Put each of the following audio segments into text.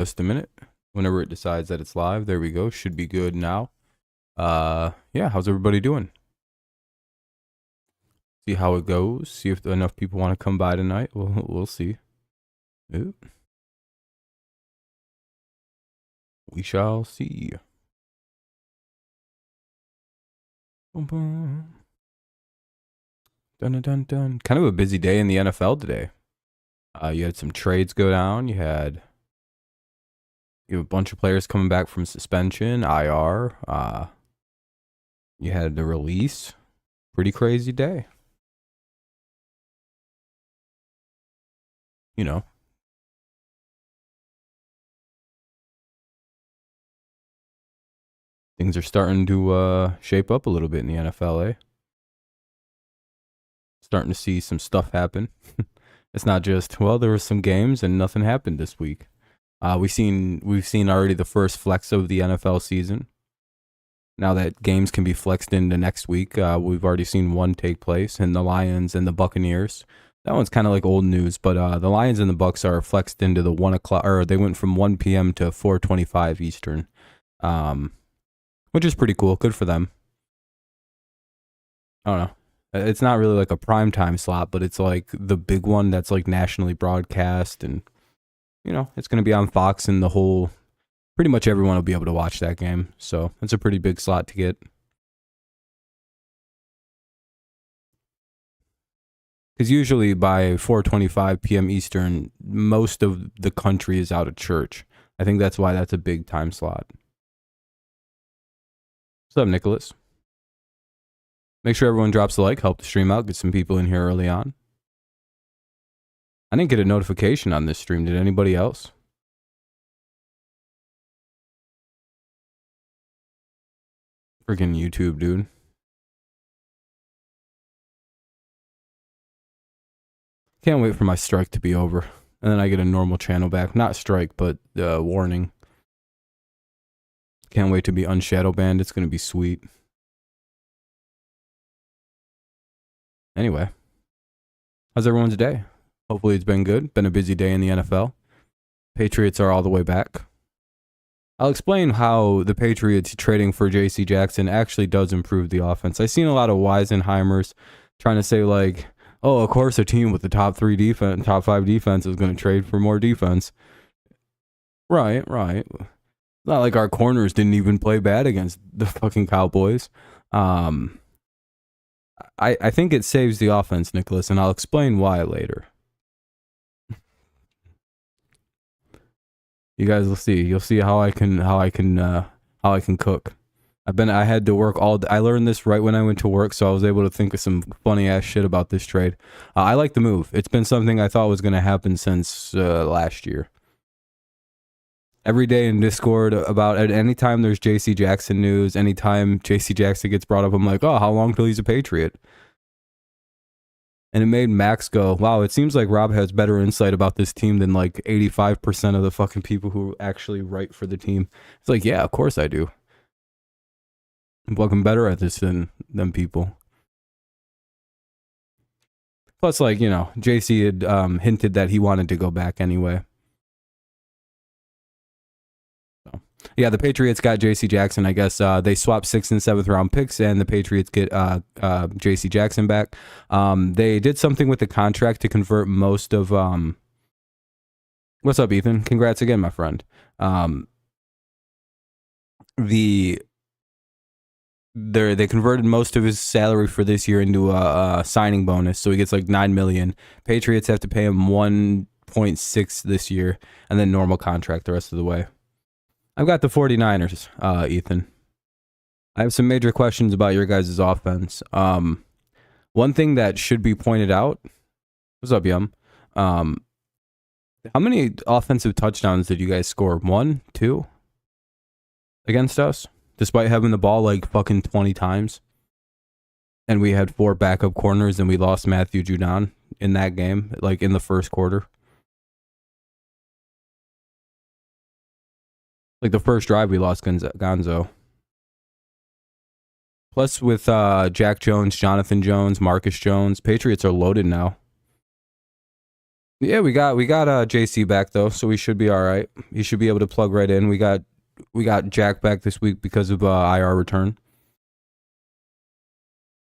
Just a minute. Whenever it decides that it's live, there we go. Should be good now. Yeah, how's everybody doing? See how it goes. See if enough people want to come by tonight. We'll see. Ooh. We shall see. Boom, boom. Dun, dun, dun, dun. Kind of a busy day in the NFL today. You had some trades go down. You have a bunch of players coming back from suspension, IR. You had the release. Pretty crazy day. You know. Things are starting to shape up a little bit in the NFL, eh? Starting to see some stuff happen. It's not just, well, there were some games and nothing happened this week. We've seen already the first flex of the NFL season. Now that games can be flexed into next week, we've already seen one take place, and the Lions and the Buccaneers. That one's kind of like old news, but the Lions and the Bucs are flexed into the 1 o'clock, or they went from 1 p.m. to 4:25 Eastern, which is pretty cool. Good for them. I don't know. It's not really like a prime time slot, but it's like the big one that's like nationally broadcast, and you know it's going to be on Fox, and the whole, pretty much everyone will be able to watch that game. So it's a pretty big slot to get. Because usually by 4:25 p.m. Eastern, most of the country is out of church. I think that's why that's a big time slot. What's up, Nicholas? Make sure everyone drops a like, help the stream out, get some people in here early on. I didn't get a notification on this stream. Did anybody else? Freaking YouTube, dude. Can't wait for my strike to be over. And then I get a normal channel back. Not strike, but warning. Can't wait to be unshadow banned. It's going to be sweet. Anyway. How's everyone's day? Hopefully it's been good. Been a busy day in the NFL. Patriots are all the way back. I'll explain how the Patriots trading for J.C. Jackson actually does improve the offense. I've seen a lot of Weisenheimers trying to say like, oh, of course a team with the top 5 defense is going to trade for more defense. Right. It's not like our corners didn't even play bad against the fucking Cowboys. I think it saves the offense, Nicholas, and I'll explain why later. You guys will see. You'll see how I can cook. I had to work all day. I learned this right when I went to work, so I was able to think of some funny ass shit about this trade. I like the move. It's been something I thought was going to happen since last year. Every day in Discord, about at any time there's JC Jackson news, anytime JC Jackson gets brought up, I'm like, oh, how long till he's a Patriot? And it made Max go, wow, it seems like Rob has better insight about this team than like 85% of the fucking people who actually write for the team. It's like, yeah, of course I do. I'm fucking better at this than people. Plus, like, you know, JC had hinted that he wanted to go back anyway. Yeah, the Patriots got J.C. Jackson. I guess they swapped 6th and 7th round picks, and the Patriots get J.C. Jackson back. They did something with the contract to convert most of. What's up, Ethan? Congrats again, my friend. They converted most of his salary for this year into a signing bonus, so he gets like $9 million. Patriots have to pay him 1.6 this year, and then normal contract the rest of the way. I've got the 49ers, Ethan. I have some major questions about your guys' offense. One thing that should be pointed out. What's up, Yum? How many offensive touchdowns did you guys score? 1, 2 against us? Despite having the ball like fucking 20 times. And we had 4 backup corners and we lost Matthew Judon in that game, like in the first quarter. Like the first drive, we lost Gonzo. Plus with Jack Jones, Jonathan Jones, Marcus Jones, Patriots are loaded now. Yeah, we got JC back though, so we should be all right. He should be able to plug right in. We got Jack back this week because of IR return.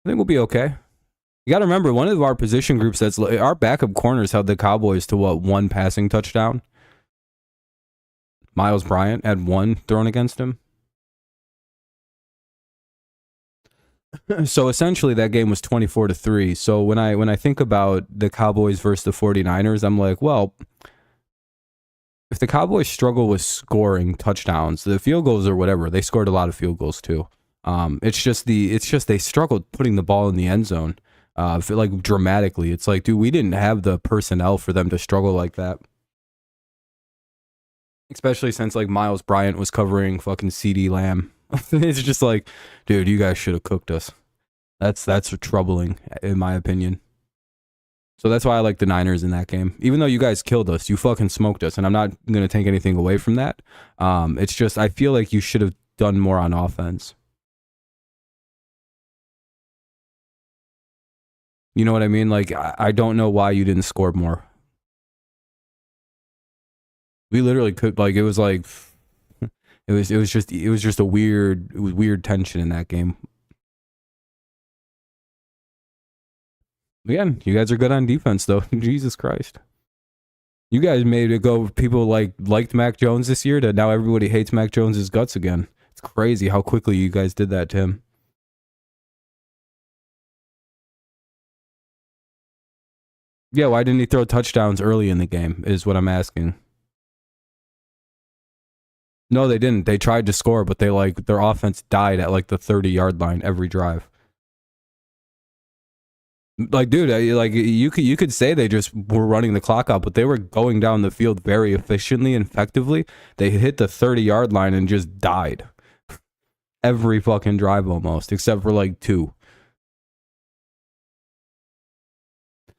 I think we'll be okay. You got to remember, one of our position groups that's our backup corners held the Cowboys to what, one passing touchdown. Miles Bryant had one thrown against him. So essentially that game was 24-3. So when I think about the Cowboys versus the 49ers, I'm like, well, if the Cowboys struggle with scoring touchdowns, the field goals or whatever, they scored a lot of field goals too. It's just they struggled putting the ball in the end zone, like dramatically. It's like, dude, we didn't have the personnel for them to struggle like that. Especially since like Miles Bryant was covering fucking CD Lamb. It's just like, dude, you guys should have cooked us. That's troubling in my opinion. So that's why I like the Niners in that game. Even though you guys killed us, you fucking smoked us, and I'm not gonna take anything away from that. It's just I feel like you should have done more on offense. You know what I mean? Like I don't know why you didn't score more. We literally could, like, it was like it was just a weird tension in that game. Again, you guys are good on defense though. Jesus Christ. You guys made it go, people liked Mac Jones this year to now everybody hates Mac Jones's guts again. It's crazy how quickly you guys did that to him. Yeah, why didn't he throw touchdowns early in the game is what I'm asking. No, they didn't. They tried to score, but their offense died at like the 30-yard line every drive. Like, dude, you could say they just were running the clock out, but they were going down the field very efficiently and effectively. They hit the 30-yard line and just died every fucking drive almost, except for like two.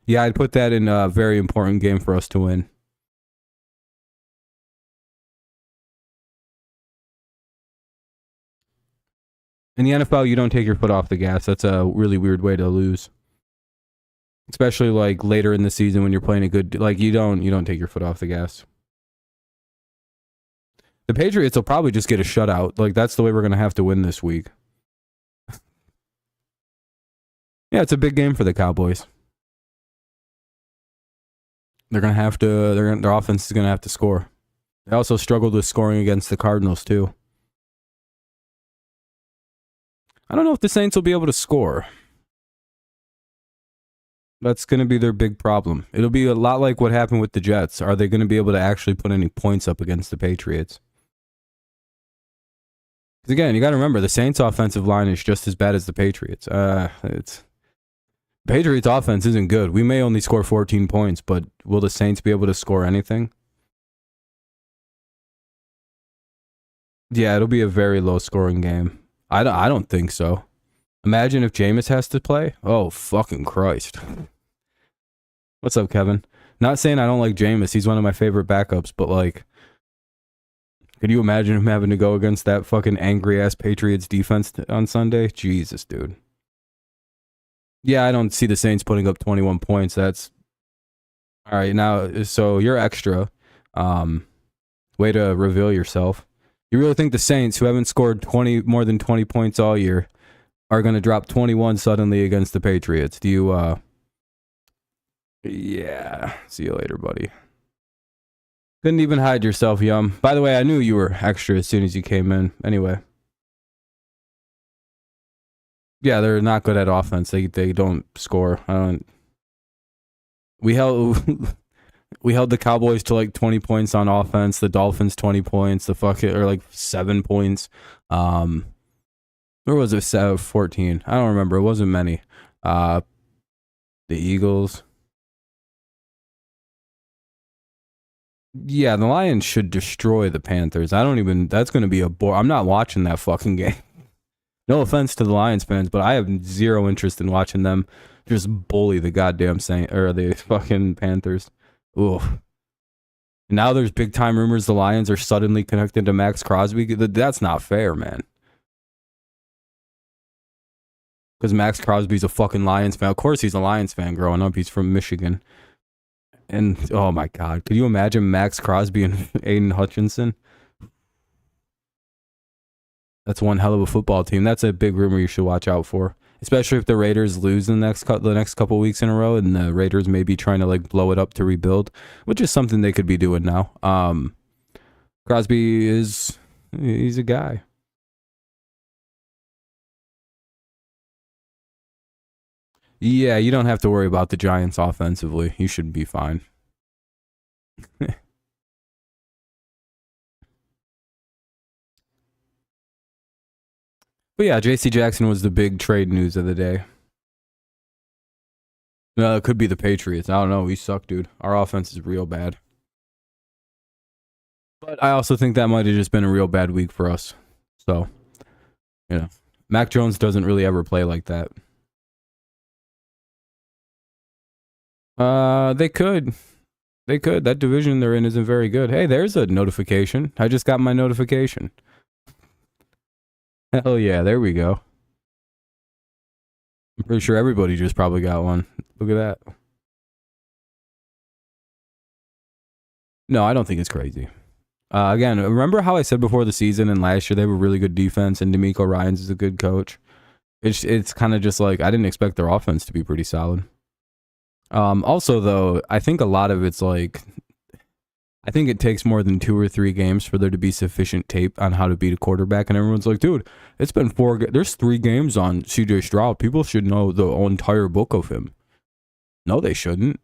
Yeah, I'd put that in a very important game for us to win. In the NFL, you don't take your foot off the gas. That's a really weird way to lose. Especially like later in the season when you're playing a good, like you don't take your foot off the gas. The Patriots will probably just get a shutout. Like that's the way we're gonna have to win this week. Yeah, it's a big game for the Cowboys. They're gonna have to. Their offense is gonna have to score. They also struggled with scoring against the Cardinals too. I don't know if the Saints will be able to score. That's going to be their big problem. It'll be a lot like what happened with the Jets. Are they going to be able to actually put any points up against the Patriots? Because again, you got to remember, the Saints' offensive line is just as bad as the Patriots. Patriots' offense isn't good. We may only score 14 points, but will the Saints be able to score anything? Yeah, it'll be a very low-scoring game. I don't think so. Imagine if Jameis has to play. Oh, fucking Christ. What's up, Kevin? Not saying I don't like Jameis. He's one of my favorite backups, but like, could you imagine him having to go against that fucking angry-ass Patriots defense on Sunday? Jesus, dude. Yeah, I don't see the Saints putting up 21 points. That's... All right, now, so you're extra. Way to reveal yourself. You really think the Saints, who haven't scored more than 20 points all year, are going to drop 21 suddenly against the Patriots? Do you, Yeah. See you later, buddy. Couldn't even hide yourself, Yum. By the way, I knew you were extra as soon as you came in. Anyway. Yeah, they're not good at offense. They don't score. We held the Cowboys to like 20 points on offense. The Dolphins 20 points. Or like 7 points. Where was it? 14. I don't remember. It wasn't many. The Eagles. Yeah, the Lions should destroy the Panthers. That's going to be a bore. I'm not watching that fucking game. No offense to the Lions fans, but I have zero interest in watching them just bully the goddamn the fucking Panthers. Ooh. Now there's big time rumors the Lions are suddenly connected to Max Crosby. That's not fair, man. Because Max Crosby's a fucking Lions fan. Of course he's a Lions fan growing up. He's from Michigan. And oh my God, could you imagine Max Crosby and Aiden Hutchinson? That's one hell of a football team. That's a big rumor you should watch out for, especially if the Raiders lose the next couple weeks in a row, and the Raiders may be trying to like blow it up to rebuild, which is something they could be doing now. Crosby he's a guy. Yeah, you don't have to worry about the Giants offensively. You should be fine. But yeah, J.C. Jackson was the big trade news of the day. It could be the Patriots. I don't know. We suck, dude. Our offense is real bad. But I also think that might have just been a real bad week for us. So, Mac Jones doesn't really ever play like that. They could. They could. That division they're in isn't very good. Hey, there's a notification. I just got my notification. Hell yeah, there we go. I'm pretty sure everybody just probably got one. Look at that. No, I don't think it's crazy. Again, remember how I said before the season and last year they have a really good defense and D'Amico Ryans is a good coach? It's kind of just like I didn't expect their offense to be pretty solid. Also, though, I think a lot of it's like I think it takes more than 2 or 3 games for there to be sufficient tape on how to beat a quarterback, and everyone's like, dude, it's been 4. There's 3 games on CJ Stroud. People should know the entire book of him. No, they shouldn't.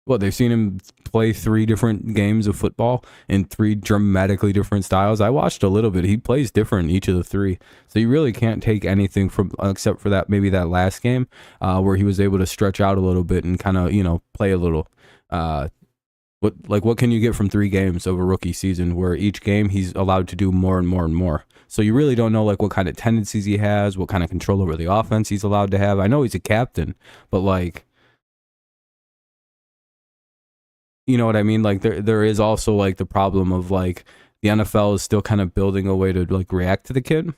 Well, they've seen him play 3 different games of football in 3 dramatically different styles. I watched a little bit. He plays different in each of the 3. So you really can't take anything from except for that maybe that last game where he was able to stretch out a little bit and kind of, play a little. What can you get from 3 games of a rookie season where each game he's allowed to do more and more and more? So you really don't know like what kind of tendencies he has, what kind of control over the offense he's allowed to have. I know he's a captain, but like, you know what I mean? Like there is also like the problem of like the NFL is still kind of building a way to like react to the kid.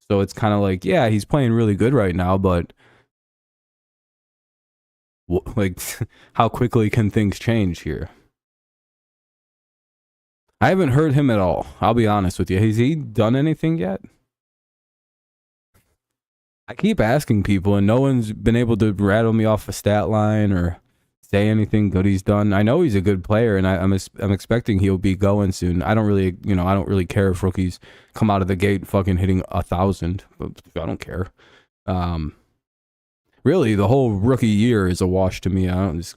So it's kind of like, yeah, he's playing really good right now, but like how quickly can things change here? I haven't heard him at all. I'll be honest with you. Has he done anything yet? I keep asking people, and no one's been able to rattle me off a stat line or say anything good he's done. I know he's a good player, and I'm expecting he'll be going soon. I don't really care if rookies come out of the gate fucking hitting 1,000. I don't care. Really, the whole rookie year is a wash to me.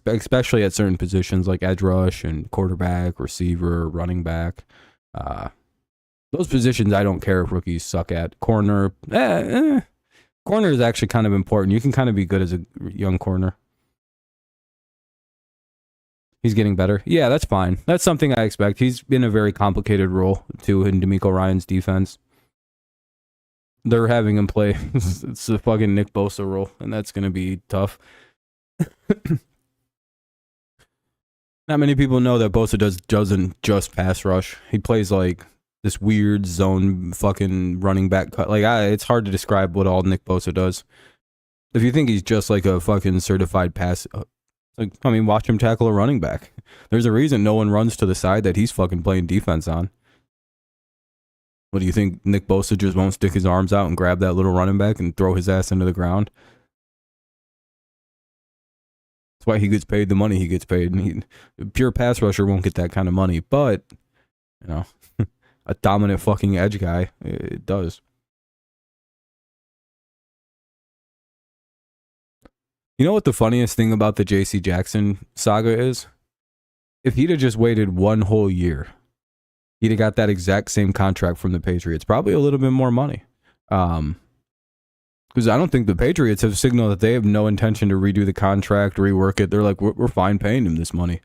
Especially at certain positions like edge rush and quarterback, receiver, running back. Those positions I don't care if rookies suck at. Corner, corner is actually kind of important. You can kind of be good as a young corner. He's getting better. Yeah, that's fine. That's something I expect. He's in a very complicated role too in D'Amico Ryan's defense. They're having him play. It's the fucking Nick Bosa role, and that's going to be tough. Not many people know that Bosa doesn't just pass rush. He plays like this weird zone fucking running back cut. Like it's hard to describe what all Nick Bosa does. If you think he's just like a fucking certified pass, watch him tackle a running back. There's a reason no one runs to the side that he's fucking playing defense on. What do you think? Nick Bosa just won't stick his arms out and grab that little running back and throw his ass into the ground? That's why he gets paid the money he gets paid. And pure pass rusher won't get that kind of money, but a dominant fucking edge guy, it does. You know what the funniest thing about the J.C. Jackson saga is? If he'd have just waited 1 whole year, he'd have got that exact same contract from the Patriots. Probably a little bit more money. Because I don't think the Patriots have signaled that they have no intention to redo the contract, rework it. They're like, we're fine paying him this money.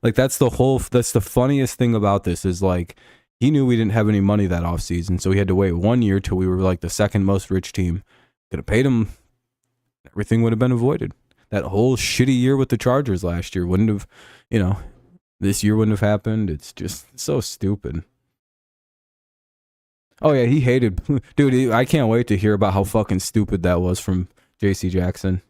Like, that's the funniest thing about this is like, he knew we didn't have any money that offseason, so he had to wait 1 year till we were like the second most rich team. Could have paid him. Everything would have been avoided. That whole shitty year with the Chargers last year wouldn't have, this year wouldn't have happened. It's just so stupid. Oh, yeah, he hated... Dude, I can't wait to hear about how fucking stupid that was from J.C. Jackson.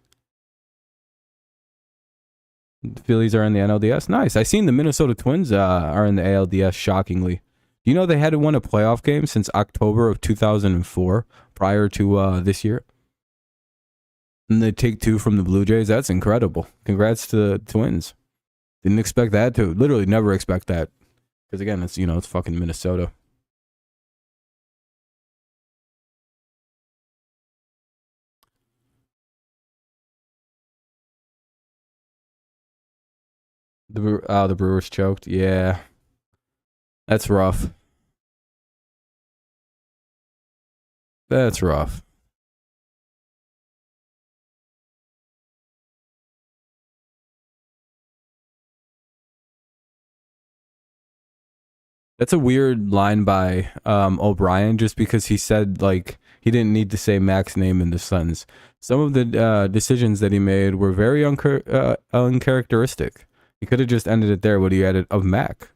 The Phillies are in the NLDS. Nice. I seen the Minnesota Twins are in the ALDS. Shockingly, do you know they hadn't won a playoff game since October of 2004, prior to this year? And they take 2 from the Blue Jays. That's incredible. Congrats to the Twins. Didn't expect that to. Literally never expect that. Because again, it's it's fucking Minnesota. The Brewers choked. Yeah. That's rough. That's rough. That's a weird line by O'Brien, just because he said like he didn't need to say Mac's name in the sentence. Some of the decisions that he made were very uncharacteristic. He could have just ended it there, but he added of Mac.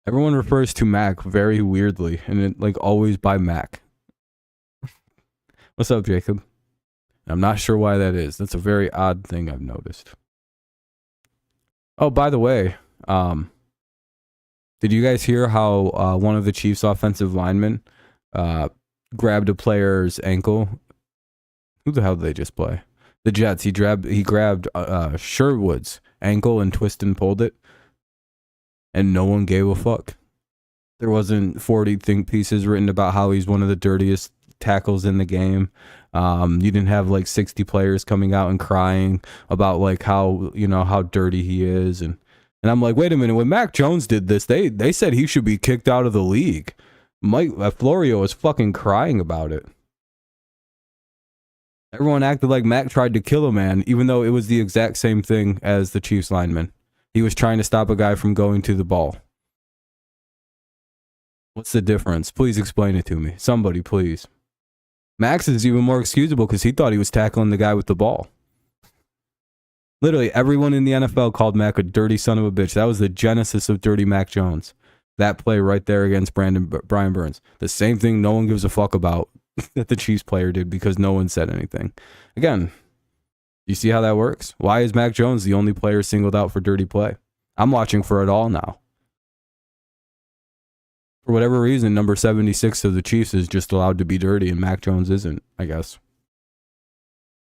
Everyone refers to Mac very weirdly, and it like always by Mac. What's up, Jacob? I'm not sure why that is. That's a very odd thing I've noticed. Oh, by the way, did you guys hear how one of the Chiefs' offensive linemen grabbed a player's ankle? Who the hell did they just play? The Jets. He grabbed Sherwood's ankle and twisted and pulled it, and no one gave a fuck. There wasn't 40 think pieces written about how he's one of the dirtiest tackles in the game. You didn't have like 60 players coming out and crying about like how how dirty he is, and I'm like, wait a minute, when Mac Jones did this, they said he should be kicked out of the league. Mike Florio was fucking crying about it. Everyone acted like Mac tried to kill a man, even though it was the exact same thing as the Chiefs lineman. He was trying to stop a guy from going to the ball. What's the difference? Please explain it to me. Somebody, please. Max is even more excusable because he thought he was tackling the guy with the ball. Literally, everyone in the NFL called Mac a dirty son of a bitch. That was the genesis of Dirty Mac Jones. That play right there against Brian Burns. The same thing no one gives a fuck about that the Chiefs player did because no one said anything. Again, you see how that works? Why is Mac Jones the only player singled out for dirty play? I'm watching for it all now. For whatever reason, number 76 of the Chiefs is just allowed to be dirty and Mac Jones isn't, I guess.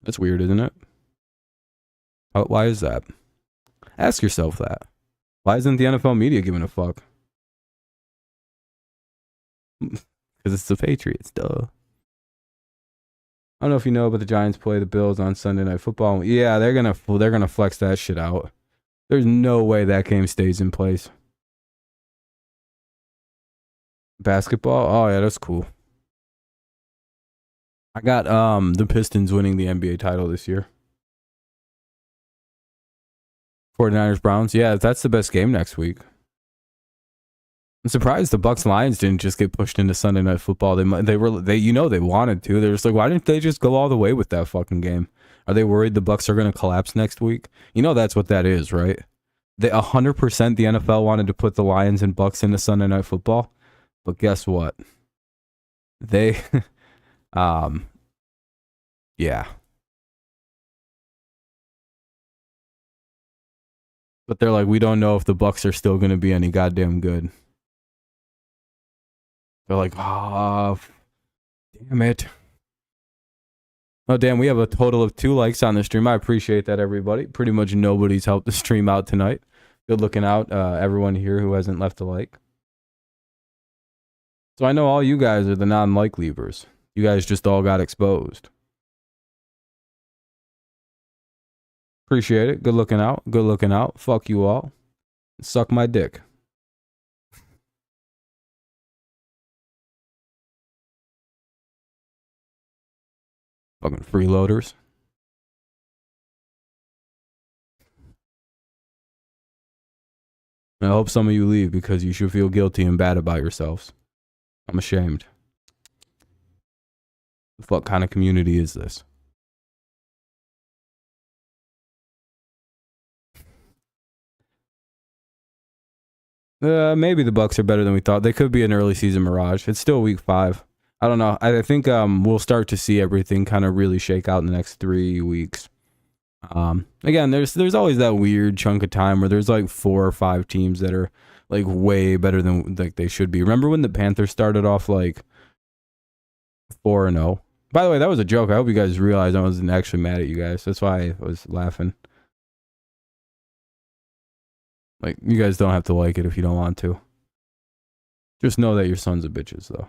That's weird, isn't it? Why is that? Ask yourself that. Why isn't the NFL media giving a fuck? Because it's the Patriots, duh. I don't know if you know, but the Giants play the Bills on Sunday Night Football. Yeah, they're gonna flex that shit out. There's no way that game stays in place. Basketball? Oh yeah, that's cool. I got the Pistons winning the NBA title this year. 49ers Browns. Yeah, that's the best game next week. I'm surprised the Bucks Lions didn't just get pushed into Sunday Night Football. They they wanted to. They're just like, why didn't they just go all the way with that fucking game? Are they worried the Bucks are going to collapse next week? That's what that is, right? They 100% the NFL wanted to put the Lions and Bucks into Sunday Night Football, but guess what? They yeah. But they're like, we don't know if the Bucks are still going to be any goddamn good. They're like, oh, damn it. Oh, damn, we have a total of 2 likes on the stream. I appreciate that, everybody. Pretty much nobody's helped the stream out tonight. Good looking out, everyone here who hasn't left a like. So I know all you guys are the non-like leavers. You guys just all got exposed. Appreciate it. Good looking out. Good looking out. Fuck you all. Suck my dick. Fucking freeloaders. I hope some of you leave because you should feel guilty and bad about yourselves. I'm ashamed. What kind of community is this? Maybe the Bucks are better than we thought. They could be an early season mirage. It's still week 5. I don't know. I think we'll start to see everything kind of really shake out in the next 3 weeks. Again, there's always that weird chunk of time where there's like 4 or 5 teams that are like way better than like they should be. Remember when the Panthers started off like 4-0? By the way, that was a joke. I hope you guys realize I wasn't actually mad at you guys. That's why I was laughing. Like, you guys don't have to like it if you don't want to. Just know that your sons are bitches, though.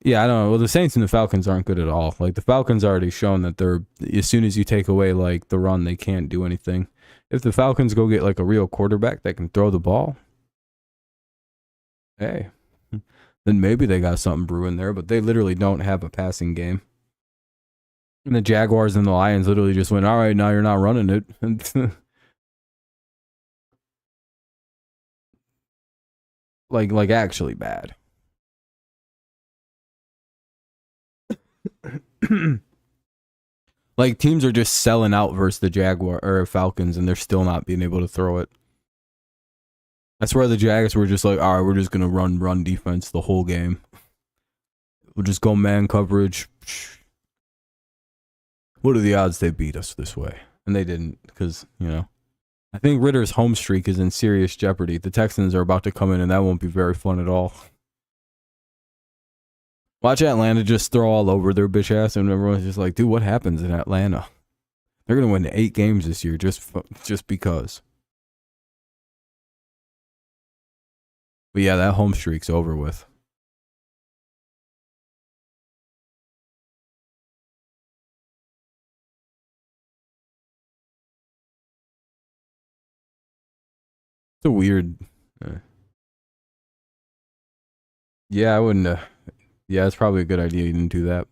Yeah, I don't know. Well, the Saints and the Falcons aren't good at all. Like, the Falcons already shown that they're, as soon as you take away, like, the run, they can't do anything. If the Falcons go get, like, a real quarterback that can throw the ball, hey, then maybe they got something brewing there, but they literally don't have a passing game. And the Jaguars and the Lions literally just went, all right, now you're not running it. like actually bad. Like, teams are just selling out versus the Jaguar or Falcons, and they're still not being able to throw it. That's where the Jags were just like, all right, we're just gonna run defense the whole game. We'll just go man coverage. What are the odds they beat us this way? And they didn't, because, you know, I think Ritter's home streak is in serious jeopardy. The Texans are about to come in, and that won't be very fun at all. Watch Atlanta just throw all over their bitch ass, and everyone's just like, dude, what happens in Atlanta? They're going to win 8 games this year just because. But yeah, that home streak's over with. It's a weird... yeah, I wouldn't... yeah, it's probably a good idea you didn't do that.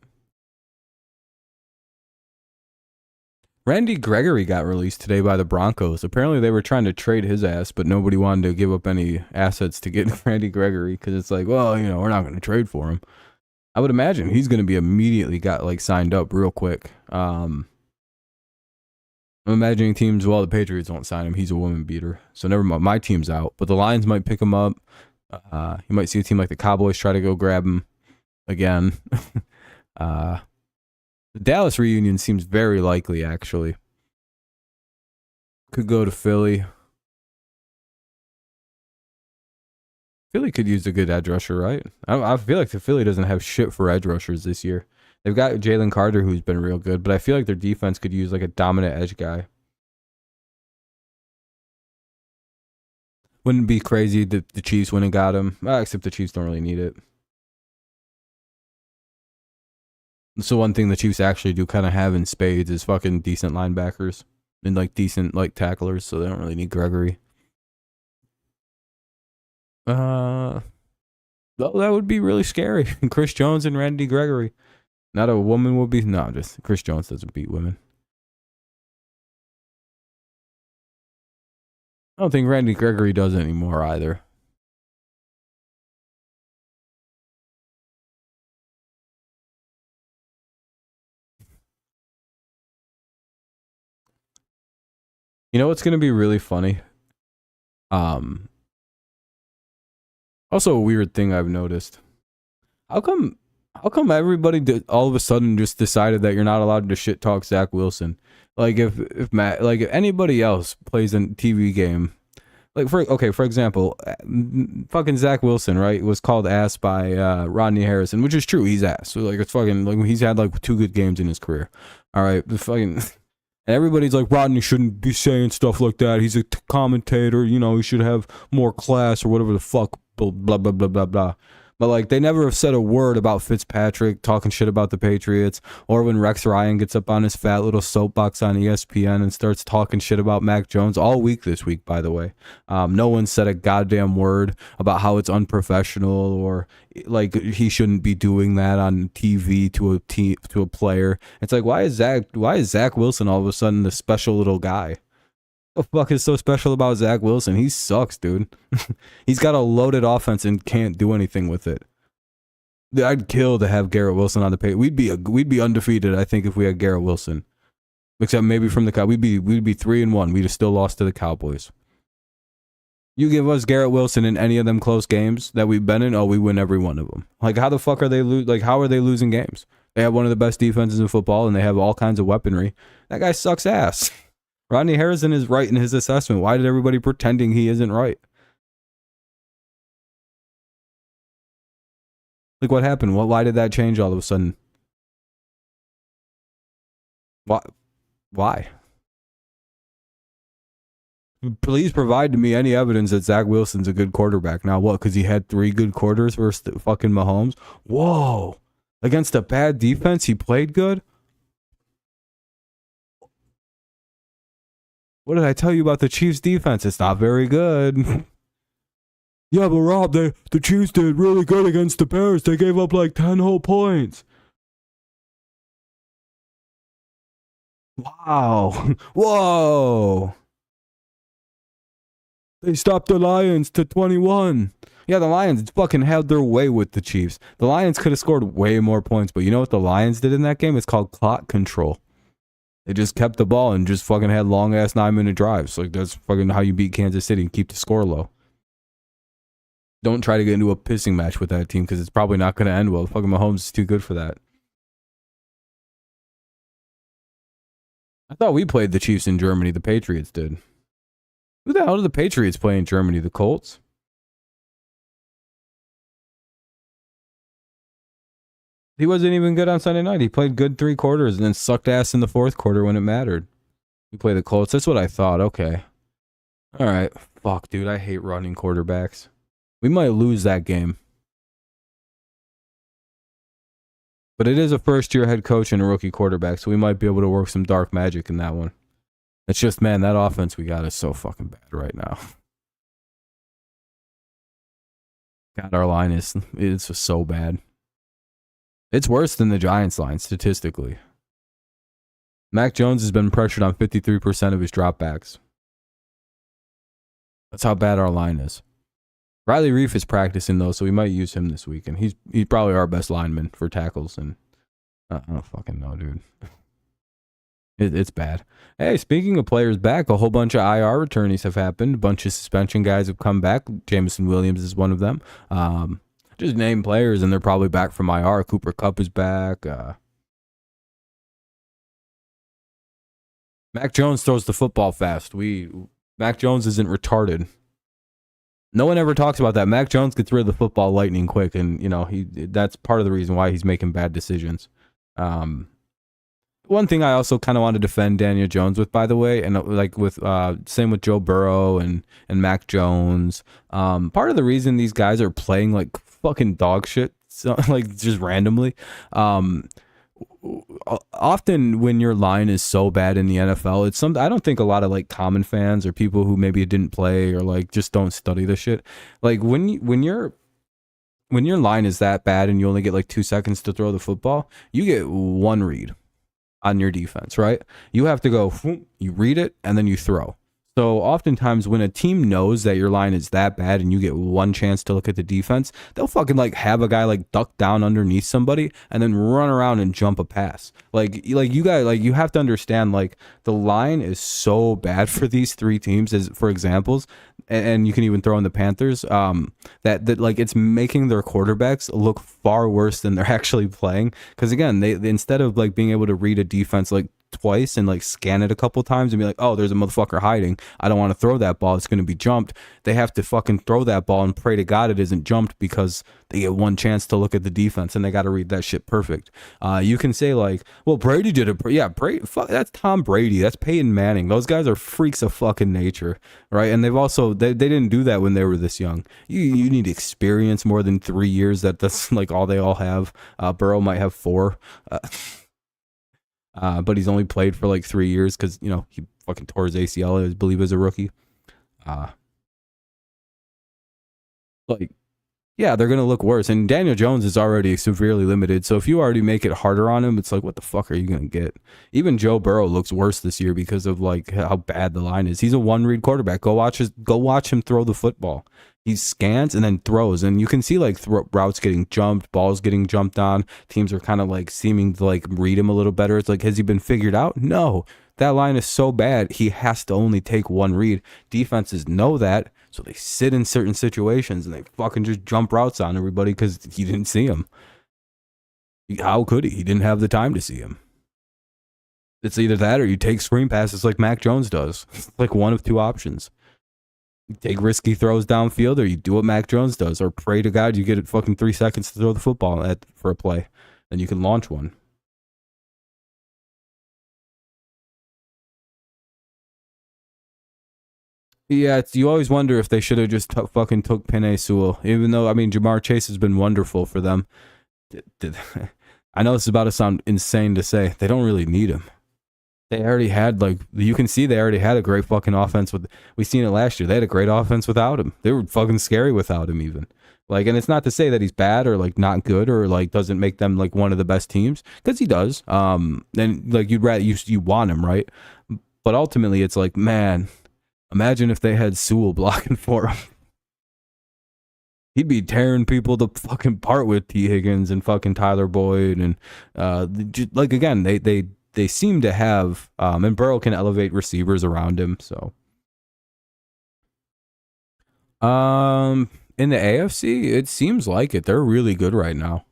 Randy Gregory got released today by the Broncos. Apparently they were trying to trade his ass, but nobody wanted to give up any assets to get Randy Gregory, because it's like, well, you know, we're not going to trade for him. I would imagine he's going to be immediately signed up real quick. I'm imagining teams, well, the Patriots won't sign him. He's a woman beater. So never mind, my team's out. But the Lions might pick him up. You might see a team like the Cowboys try to go grab him again. The Dallas reunion seems very likely, actually. Could go to Philly. Philly could use a good edge rusher, right? I feel like the Philly doesn't have shit for edge rushers this year. They've got Jalen Carter, who's been real good, but I feel like their defense could use like a dominant edge guy. Wouldn't be crazy that the Chiefs went and got him. Except the Chiefs don't really need it. So one thing the Chiefs actually do kind of have in spades is fucking decent linebackers and like decent like tacklers, so they don't really need Gregory. Well, that would be really scary. Chris Jones and Randy Gregory. Not a woman would be. No, just Chris Jones doesn't beat women. I don't think Randy Gregory does anymore either. You know what's going to be really funny? Also a weird thing I've noticed. How come everybody all of a sudden just decided that you're not allowed to shit talk Zach Wilson? Like if anybody else plays a TV game, like for example, fucking Zach Wilson, right, was called ass by Rodney Harrison, which is true, he's ass. So like it's fucking like he's had like 2 good games in his career. All right, the fucking everybody's like, Rodney shouldn't be saying stuff like that. He's a commentator, you know, he should have more class or whatever the fuck, blah blah blah blah blah. But like they never have said a word about Fitzpatrick talking shit about the Patriots, or when Rex Ryan gets up on his fat little soapbox on ESPN and starts talking shit about Mac Jones all week this week, by the way. No one said a goddamn word about how it's unprofessional or like he shouldn't be doing that on TV to a player. It's like, why is Zach Wilson all of a sudden the special little guy? What the fuck is so special about Zach Wilson? He sucks, dude. He's got a loaded offense and can't do anything with it. I'd kill to have Garrett Wilson on the page. We'd be undefeated, I think, if we had Garrett Wilson. Except maybe from the Cowboys. We'd be 3-1. We'd have still lost to the Cowboys. You give us Garrett Wilson in any of them close games that we've been in, oh, we win every one of them. Like, how the fuck are they how are they losing games? They have one of the best defenses in football, and they have all kinds of weaponry. That guy sucks ass. Rodney Harrison is right in his assessment. Why did everybody pretending he isn't right? Like, what happened? Why did that change all of a sudden? Why? Please provide to me any evidence that Zach Wilson's a good quarterback. Now what? Because he had 3 good quarters versus fucking Mahomes? Whoa. Against a bad defense, he played good? What did I tell you about the Chiefs' defense? It's not very good. Yeah, but Rob, the Chiefs did really good against the Bears. They gave up like 10 whole points. Wow. Whoa. They stopped the Lions to 21. Yeah, the Lions fucking held their way with the Chiefs. The Lions could have scored way more points, but you know what the Lions did in that game? It's called clock control. They just kept the ball and just fucking had long-ass 9-minute drives. Like, that's fucking how you beat Kansas City and keep the score low. Don't try to get into a pissing match with that team because it's probably not going to end well. Fucking Mahomes is too good for that. I thought we played the Chiefs in Germany. The Patriots did. Who the hell did the Patriots play in Germany? The Colts? He wasn't even good on Sunday night. He played good 3 quarters and then sucked ass in the 4th quarter when it mattered. We played the Colts. That's what I thought. Okay. All right. Fuck, dude. I hate running quarterbacks. We might lose that game. But it is a first-year head coach and a rookie quarterback, so we might be able to work some dark magic in that one. It's just, man, that offense we got is so fucking bad right now. God, our line it's just so bad. It's worse than the Giants line, statistically. Mac Jones has been pressured on 53% of his dropbacks. That's how bad our line is. Riley Reif is practicing, though, so we might use him this week. And he's probably our best lineman for tackles. And I don't fucking know, dude. It's bad. Hey, speaking of players back, a whole bunch of IR returnees have happened. A bunch of suspension guys have come back. Jameson Williams is one of them. Just name players, and they're probably back from IR. Cooper Kupp is back. Mac Jones throws the football fast. Mac Jones isn't retarded. No one ever talks about that. Mac Jones gets rid of the football lightning quick, and that's part of the reason why he's making bad decisions. One thing I also kind of want to defend Daniel Jones with, by the way, and like with same with Joe Burrow and Mac Jones. Part of the reason these guys are playing like fucking dog shit, so, like just randomly. Often when your line is so bad in the NFL, it's I don't think a lot of like common fans or people who maybe didn't play or like just don't study the shit. Like when your line is that bad and you only get like 2 seconds to throw the football, you get one read on your defense, right? You have to go, you read it, and then you throw. So oftentimes when a team knows that your line is that bad and you get one chance to look at the defense, they'll fucking like have a guy like duck down underneath somebody and then run around and jump a pass. Like you guys, like you have to understand, like the line is so bad for these 3 teams as for examples, and you can even throw in the Panthers, that like it's making their quarterbacks look far worse than they're actually playing. Because again, they instead of like being able to read a defense like twice and like scan it a couple times and be like, oh, there's a motherfucker hiding, I don't want to throw that ball, it's going to be jumped. They have to fucking throw that ball and pray to God it isn't jumped because they get one chance to look at the defense and they got to read that shit perfect. You can say like, well, Brady did it. Yeah, Brady, fuck, that's Tom Brady, that's Peyton Manning. Those guys are freaks of fucking nature, right? And they've also they didn't do that when they were this young. You need experience more than 3 years. That's like all they all have. Burrow might have 4. But he's only played for like 3 years because, he fucking tore his ACL, I believe, as a rookie. Yeah, they're going to look worse. And Daniel Jones is already severely limited. So if you already make it harder on him, it's like, what the fuck are you going to get? Even Joe Burrow looks worse this year because of like how bad the line is. He's a one-read quarterback. Go watch him throw the football. He scans and then throws, and you can see like routes getting jumped, balls getting jumped on. Teams are kind of like seeming to like read him a little better. It's like, has he been figured out? No, that line is so bad. He has to only take one read. Defenses know that, So they sit in certain situations and they fucking just jump routes on everybody because he didn't see him. How could he? He didn't have the time to see him. It's either that or you take screen passes like Mac Jones does. It's like one of two options. You take risky throws downfield, or you do what Mac Jones does, or pray to God you get it fucking 3 seconds to throw the football for a play, and you can launch one. Yeah, you always wonder if they should have just fucking took Penei Sewell, even though, I mean, Jamar Chase has been wonderful for them. I know this is about to sound insane to say. They don't really need him. They already had, like, you can see they already had a great fucking offense with, we seen it last year. They had a great offense without him. They were fucking scary without him even. Like, and it's not to say that he's bad or like not good or like doesn't make them like one of the best teams, because he does. And like you'd rather, you want him, right? But ultimately it's like, man, imagine if they had Sewell blocking for him. He'd be tearing people to fucking part with T. Higgins and fucking Tyler Boyd. And like, again, they seem to have, and Burrow can elevate receivers around him. So, in the AFC, it seems like it. They're really good right now.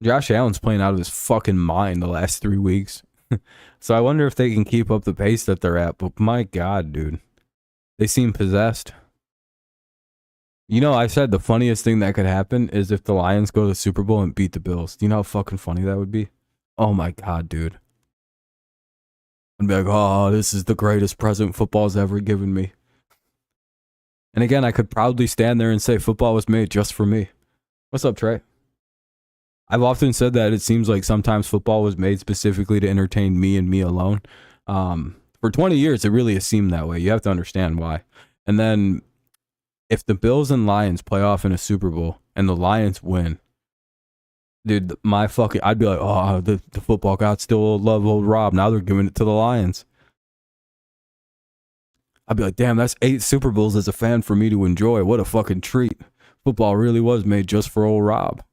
Josh Allen's playing out of his fucking mind the last 3 weeks. So I wonder if they can keep up the pace that they're at. But my God, dude, they seem possessed. You know, I said the funniest thing that could happen is if the Lions go to the Super Bowl and beat the Bills. Do you know how fucking funny that would be? Oh my God, dude. I'd be like, oh, this is the greatest present football's ever given me. And again, I could proudly stand there and say football was made just for me. What's up, Trey? I've often said that it seems like sometimes football was made specifically to entertain me and me alone. For 20 years, it really has seemed that way. You have to understand why. And then if the Bills and Lions play off in a Super Bowl and the Lions win, dude, I'd be like, oh, the football gods still love old Rob. Now they're giving it to the Lions. I'd be like, damn, that's 8 Super Bowls as a fan for me to enjoy. What a fucking treat. Football really was made just for old Rob.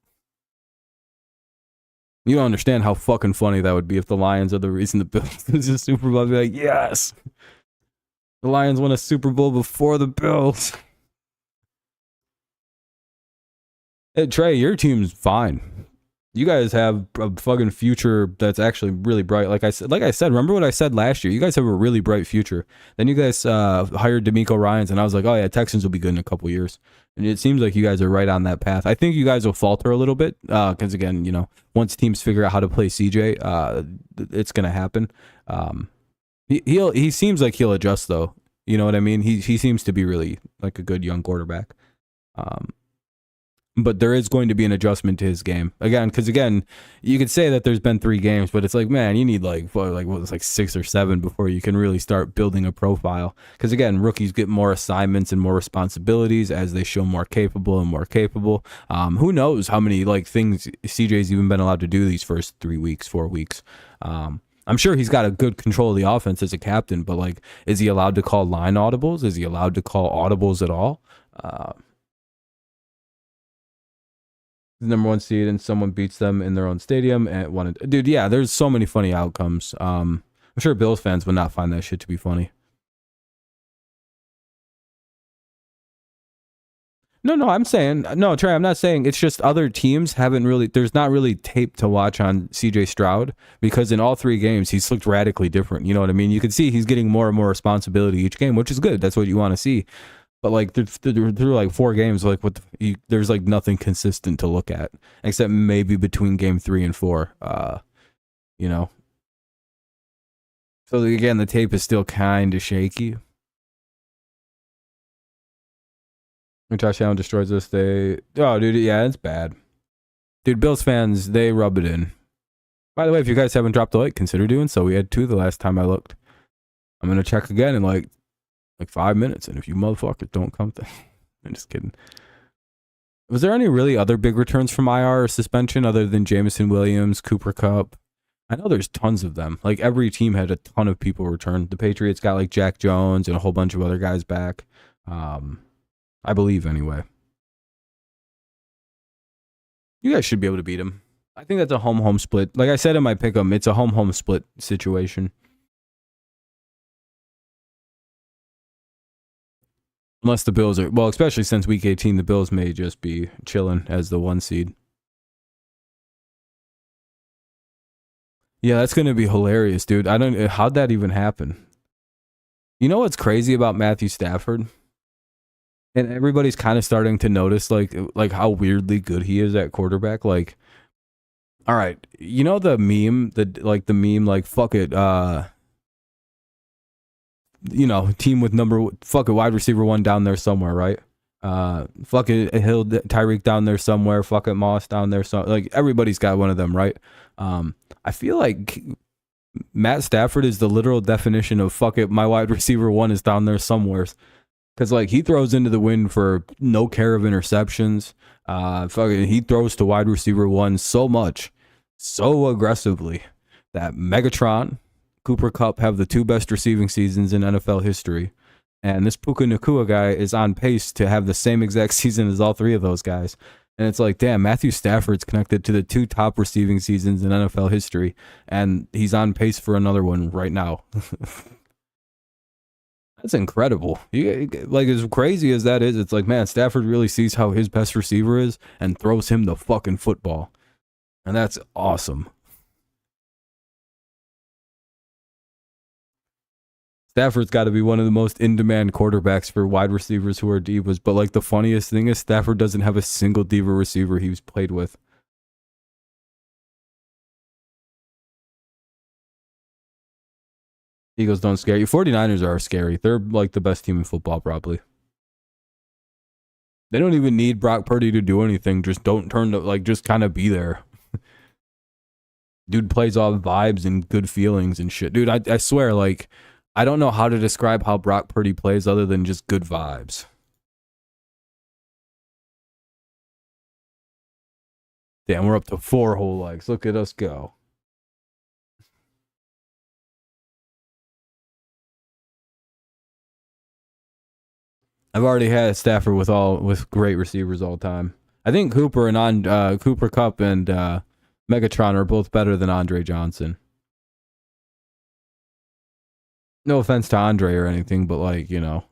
You don't understand how fucking funny that would be if the Lions are the reason the Bills lose the Super Bowl. I'd be like, yes. The Lions won a Super Bowl before the Bills. Hey, Trey, your team's fine. You guys have a fucking future that's actually really bright. Like I said, remember what I said last year? You guys have a really bright future. Then you guys hired DeMeco Ryans, and I was like, oh yeah, Texans will be good in a couple years. And it seems like you guys are right on that path. I think you guys will falter a little bit because, again, you know, once teams figure out how to play CJ, it's gonna happen. He seems like he'll adjust though. You know what I mean? He seems to be really like a good young quarterback. But there is going to be an adjustment to his game again, because again, you could say that there's been 3 games, but it's like, man, you need like 6 or 7 before you can really start building a profile. Because again, rookies get more assignments and more responsibilities as they show more capable and more capable. Who knows how many like things CJ's even been allowed to do these first 3 weeks, 4 weeks. I'm sure he's got a good control of the offense as a captain, but like, is he allowed to call line audibles? Is he allowed to call audibles at all? Number 1 seed and someone beats them in their own stadium and dude, yeah, there's so many funny outcomes. I'm sure Bills fans would not find that shit to be funny. No, I'm saying, no, Trey, I'm not saying, it's just other teams haven't really, there's not really tape to watch on CJ Stroud because in all 3 games, he's looked radically different. You know what I mean? You can see he's getting more and more responsibility each game, which is good. That's what you want to see. But like through like 4 games, like there's like nothing consistent to look at except maybe between game 3 and 4. You know. So again, the tape is still kind of shaky. When Josh Allen destroys us, oh dude, yeah, it's bad. Dude, Bills fans, they rub it in. By the way, if you guys haven't dropped a like, consider doing so. We had 2 the last time I looked. I'm gonna check again in like 5 minutes, and if you motherfuckers don't come, then I'm just kidding. Was there any really other big returns from IR or suspension other than Jameson Williams, Cooper Kupp? I know there's tons of them. Like every team had a ton of people return. The Patriots got like Jack Jones and a whole bunch of other guys back. I believe anyway. You guys should be able to beat them. I think that's a home split. Like I said in my pick'em, it's a home split situation. Unless the Bills are, well, especially since week 18, the Bills may just be chilling as the 1 seed. Yeah, that's going to be hilarious, dude. I don't, how'd that even happen? You know what's crazy about Matthew Stafford? And everybody's kind of starting to notice like how weirdly good he is at quarterback. Like, all right, you know the meme, like fuck it, you know, team with fuck it, wide receiver 1 down there somewhere, right? Fuck it, Hill, Tyreek down there somewhere, fuck it, Moss down there, so like everybody's got one of them, right? I feel like Matt Stafford is the literal definition of fuck it, my wide receiver 1 is down there somewhere. Because, like, he throws into the wind for no care of interceptions. He throws to wide receiver 1 so much, so aggressively, that Megatron, Cooper Kupp have the 2 best receiving seasons in NFL history. And this Puka Nacua guy is on pace to have the same exact season as all 3 of those guys. And it's like, damn, Matthew Stafford's connected to the 2 top receiving seasons in NFL history. And he's on pace for another one right now. That's incredible. Like, as crazy as that is, it's like, man, Stafford really sees how his best receiver is and throws him the fucking football. And that's awesome. Stafford's got to be one of the most in-demand quarterbacks for wide receivers who are divas. But, like, the funniest thing is Stafford doesn't have a single diva receiver he's played with. Eagles don't scare you. 49ers are scary. They're like the best team in football, probably. They don't even need Brock Purdy to do anything. Just don't turn to, like, just kind of be there. Dude plays all vibes and good feelings and shit. Dude, I swear, like, I don't know how to describe how Brock Purdy plays other than just good vibes. Damn, we're up to 4 whole likes. Look at us go. I've already had Stafford with great receivers all time. I think Cooper Kupp and Megatron are both better than Andre Johnson. No offense to Andre or anything, but like, you know.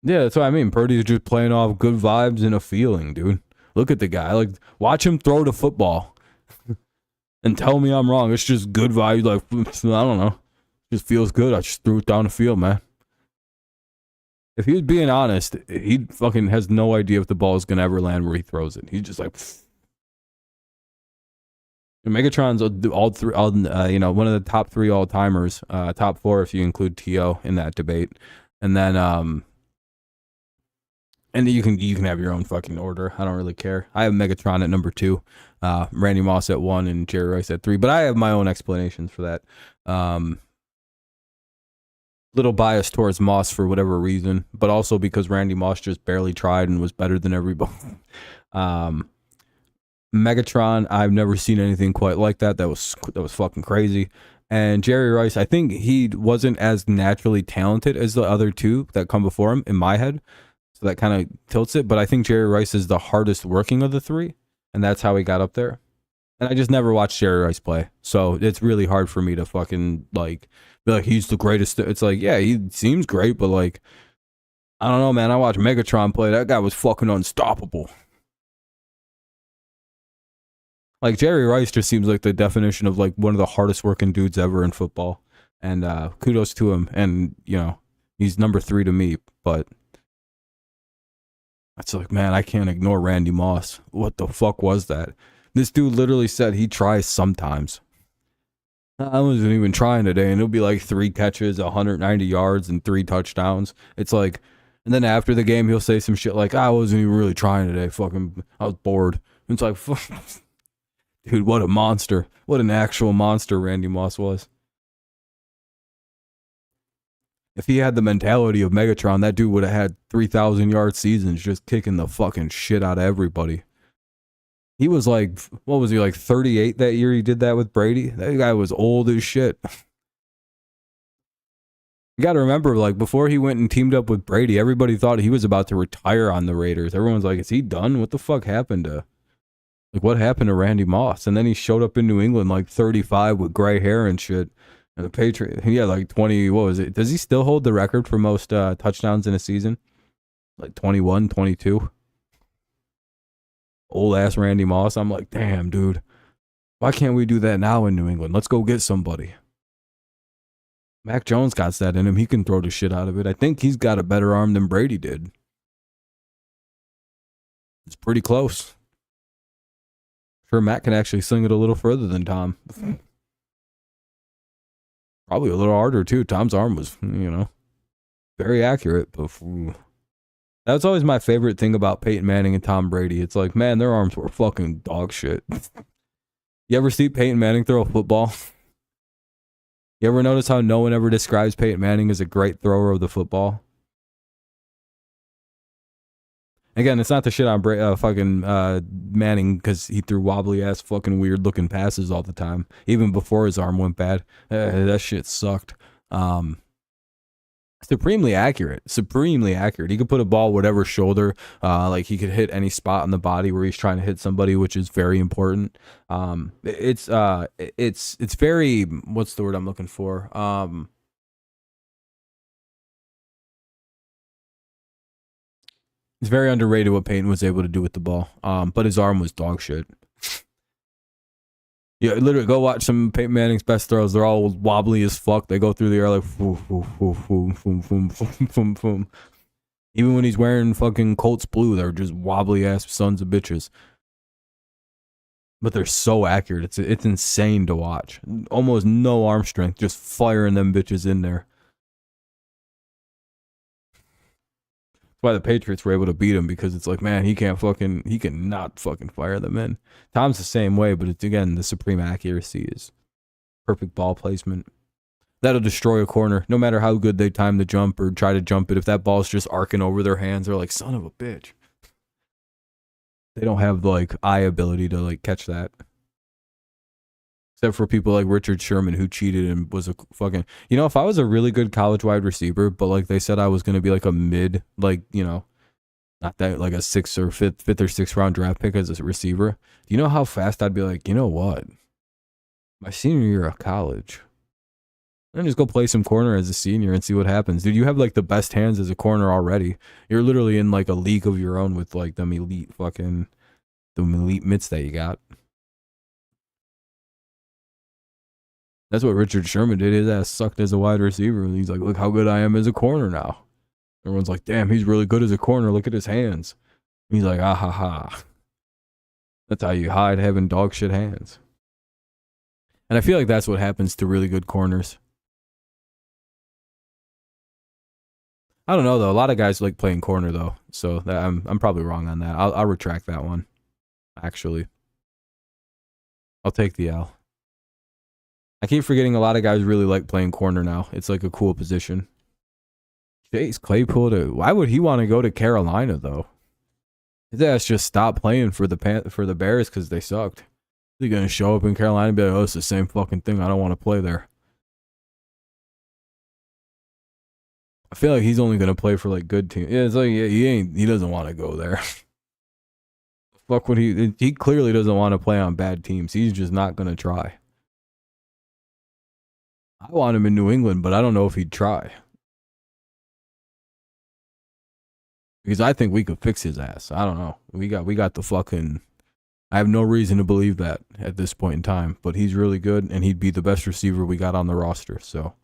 Yeah, that's what I mean. Purdy's just playing off good vibes and a feeling, dude. Look at the guy. Like, watch him throw the football. And tell me I'm wrong. It's just good vibes. Like, I don't know. Just feels good. I just threw it down the field, man. If he was being honest, he fucking has no idea if the ball is gonna ever land where he throws it. He's just like, Megatron's you know, one of the top 3 all timers, top 4 if you include T.O. in that debate, and then and you can have your own fucking order. I don't really care. I have Megatron at number 2, Randy Moss at 1, and Jerry Rice at 3. But I have my own explanations for that. Little bias towards Moss for whatever reason, but also because Randy Moss just barely tried and was better than everybody. Megatron, I've never seen anything quite like that. That was fucking crazy. And Jerry Rice, I think he wasn't as naturally talented as the other 2 that come before him in my head. So that kind of tilts it. But I think Jerry Rice is the hardest working of the 3. And that's how he got up there. And I just never watched Jerry Rice play. So it's really hard for me to fucking like be like, he's the greatest. It's like, yeah, he seems great, but like, I don't know, man. I watched Megatron play. That guy was fucking unstoppable. Like, Jerry Rice just seems like the definition of like one of the hardest working dudes ever in football. And kudos to him. And, you know, he's number 3 to me. But it's like, man, I can't ignore Randy Moss. What the fuck was that? This dude literally said he tries sometimes. I wasn't even trying today, and it'll be like 3 catches, 190 yards, and 3 touchdowns. It's like, and then after the game, he'll say some shit like, I wasn't even really trying today. Fucking, I was bored. And it's like, dude, what a monster. What an actual monster Randy Moss was. If he had the mentality of Megatron, that dude would have had 3,000-yard seasons just kicking the fucking shit out of everybody. He was like, what was he, like 38 that year he did that with Brady? That guy was old as shit. You got to remember, like, before he went and teamed up with Brady, everybody thought he was about to retire on the Raiders. Everyone's like, is he done? What the fuck happened to, like, what happened to Randy Moss? And then he showed up in New England like 35 with gray hair and shit. And the Patriots, he had like 20, what was it? Does he still hold the record for most touchdowns in a season? Like 21, 22? Old ass Randy Moss. I'm like, damn, dude. Why can't we do that now in New England? Let's go get somebody. Mac Jones got that in him. He can throw the shit out of it. I think he's got a better arm than Brady did. It's pretty close. Sure, Matt can actually sling it a little further than Tom. Probably a little harder, too. Tom's arm was, you know, very accurate. But that's always my favorite thing about Peyton Manning and Tom Brady. It's like, man, their arms were fucking dog shit. You ever see Peyton Manning throw a football? You ever notice how no one ever describes Peyton Manning as a great thrower of the football? Again, it's not the shit on fucking Manning because he threw wobbly ass fucking weird looking passes all the time, even before his arm went bad. That shit sucked. Supremely accurate. He could put a ball whatever shoulder, like he could hit any spot on the body where he's trying to hit somebody, which is very important. It's very, what's the word I'm looking for? It's very underrated what Peyton was able to do with the ball. But his arm was dog shit. Yeah, literally, go watch some Peyton Manning's best throws. They're all wobbly as fuck. They go through the air like, boom, boom, boom, boom, boom, boom, boom, boom. Even when he's wearing fucking Colts blue, they're just wobbly ass sons of bitches. But they're so accurate. It's insane to watch. Almost no arm strength, just firing them bitches in there. Why the Patriots were able to beat him, because it's like, man, he cannot fucking fire them in. Tom's the same way, but it's, again, the supreme accuracy is perfect ball placement. That'll destroy a corner, no matter how good they time the jump or try to jump it. If that ball's just arcing over their hands, they're like, son of a bitch. They don't have like eye ability to like catch that. Except for people like Richard Sherman, who cheated and was a fucking, you know, if I was a really good college wide receiver, but like they said I was going to be like a mid, like, you know, not that like a fifth or sixth round draft pick as a receiver, do you know how fast I'd be like, you know what? My senior year of college, and just go play some corner as a senior and see what happens. Dude, you have like the best hands as a corner already. You're literally in like a league of your own with like them elite mitts that you got. That's what Richard Sherman did. His ass sucked as a wide receiver. And he's like, look how good I am as a corner now. Everyone's like, damn, he's really good as a corner. Look at his hands. And he's like, ah ha ha. That's how you hide having dog shit hands. And I feel like that's what happens to really good corners. I don't know though. A lot of guys like playing corner though. So I'm probably wrong on that. I'll retract that one. Actually, I'll take the L. I keep forgetting a lot of guys really like playing corner now. It's like a cool position. Chase Claypool, why would he want to go to Carolina though? His ass just stopped playing for the Bears because they sucked. He's gonna show up in Carolina and be like, oh, it's the same fucking thing. I don't want to play there. I feel like he's only gonna play for like good teams. Yeah, it's like he doesn't want to go there. Fuck what he clearly doesn't want to play on bad teams. He's just not gonna try. I want him in New England, but I don't know if he'd try. Because I think we could fix his ass. I don't know. We got the fucking, I have no reason to believe that at this point in time, but he's really good and he'd be the best receiver we got on the roster. So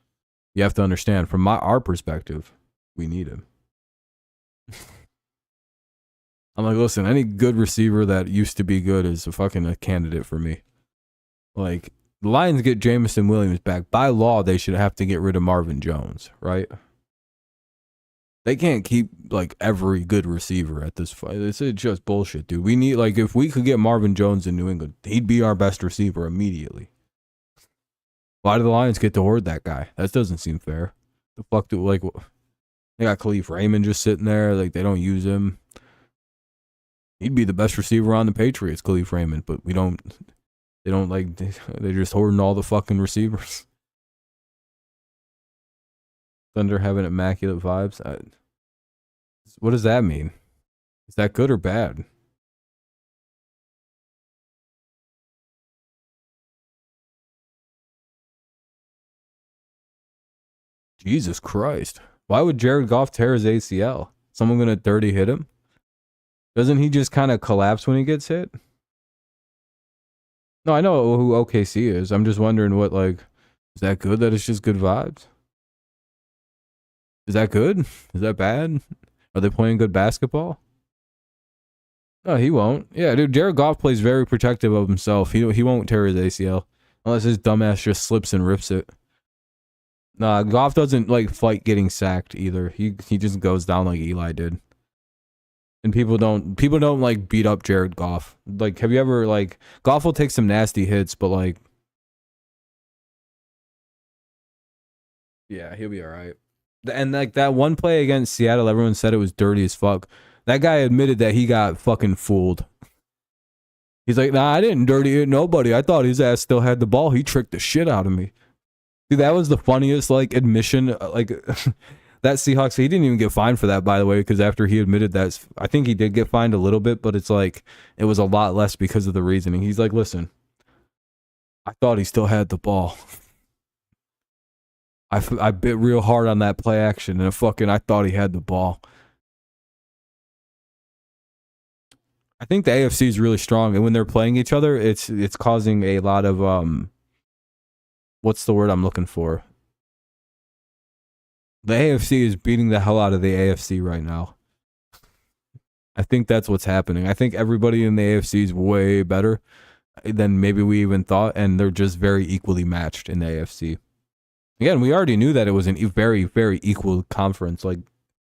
you have to understand, from our perspective, we need him. I'm like, listen, any good receiver that used to be good is a candidate for me. Like, the Lions get Jameson Williams back. By law, they should have to get rid of Marvin Jones, right? They can't keep, like, every good receiver at this fight. It's just bullshit, dude. We need, like, if we could get Marvin Jones in New England, he'd be our best receiver immediately. Why do the Lions get to hoard that guy? That doesn't seem fair. The fuck do, like, they got Khalif Raymond just sitting there. Like, they don't use him. He'd be the best receiver on the Patriots, Khalif Raymond, but we don't. They don't like. They're just hoarding all the fucking receivers. Thunder having immaculate vibes. What does that mean? Is that good or bad? Jesus Christ. Why would Jared Goff tear his ACL? Someone gonna dirty hit him? Doesn't he just kind of collapse when he gets hit? No, I know who OKC is. I'm just wondering what, like, is that good that it's just good vibes? Is that good? Is that bad? Are they playing good basketball? No, he won't. Yeah, dude, Jared Goff plays very protective of himself. He won't tear his ACL unless his dumbass just slips and rips it. Nah, Goff doesn't like fight getting sacked either. He just goes down like Eli did. And people don't like beat up Jared Goff. Like, have you ever, like, Goff will take some nasty hits, but like, yeah, he'll be all right. And like that one play against Seattle, everyone said it was dirty as fuck. That guy admitted that he got fucking fooled. He's like, nah, I didn't dirty hit nobody. I thought his ass still had the ball. He tricked the shit out of me. Dude, that was the funniest, like, admission. Like, that Seahawks, he didn't even get fined for that, by the way, because after he admitted that, I think he did get fined a little bit, but it's like, it was a lot less because of the reasoning. He's like, listen, I thought he still had the ball. I bit real hard on that play action, and I thought he had the ball. I think the AFC is really strong, and when they're playing each other, it's causing a lot of what's the word I'm looking for? The AFC is beating the hell out of the AFC right now. I think that's what's happening. I think everybody in the AFC is way better than maybe we even thought, and they're just very equally matched in the AFC. Again, we already knew that it was a very, very equal conference. Like,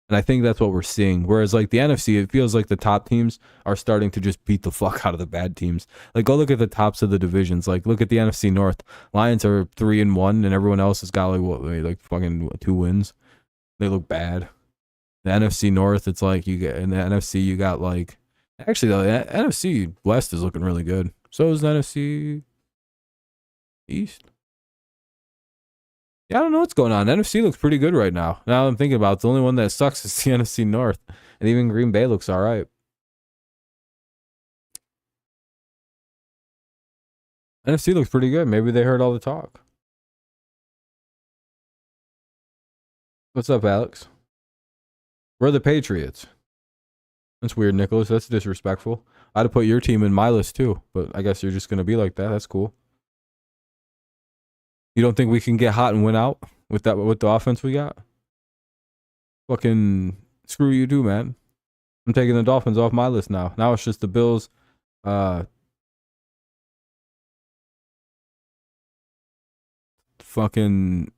and I think that's what we're seeing. Whereas, like, the NFC, it feels like the top teams are starting to just beat the fuck out of the bad teams. Like, go look at the tops of the divisions. Like, look at the NFC North. Lions are 3-1, and everyone else has got, like, what, like fucking 2 wins. They look bad. The NFC North, it's like you get, in the NFC, you got, like, actually, the NFC West is looking really good. So is the NFC East. Yeah, I don't know what's going on. NFC looks pretty good right now. Now I'm thinking about it, the only one that sucks is the NFC North. And even Green Bay looks all right. NFC looks pretty good. Maybe they heard all the talk. What's up, Alex? We're the Patriots. That's weird, Nicholas. That's disrespectful. I'd have put your team in my list too, but I guess you're just going to be like that. That's cool. You don't think we can get hot and win out with the offense we got? Fucking screw you too, man. I'm taking the Dolphins off my list now. Now it's just the Bills. Fucking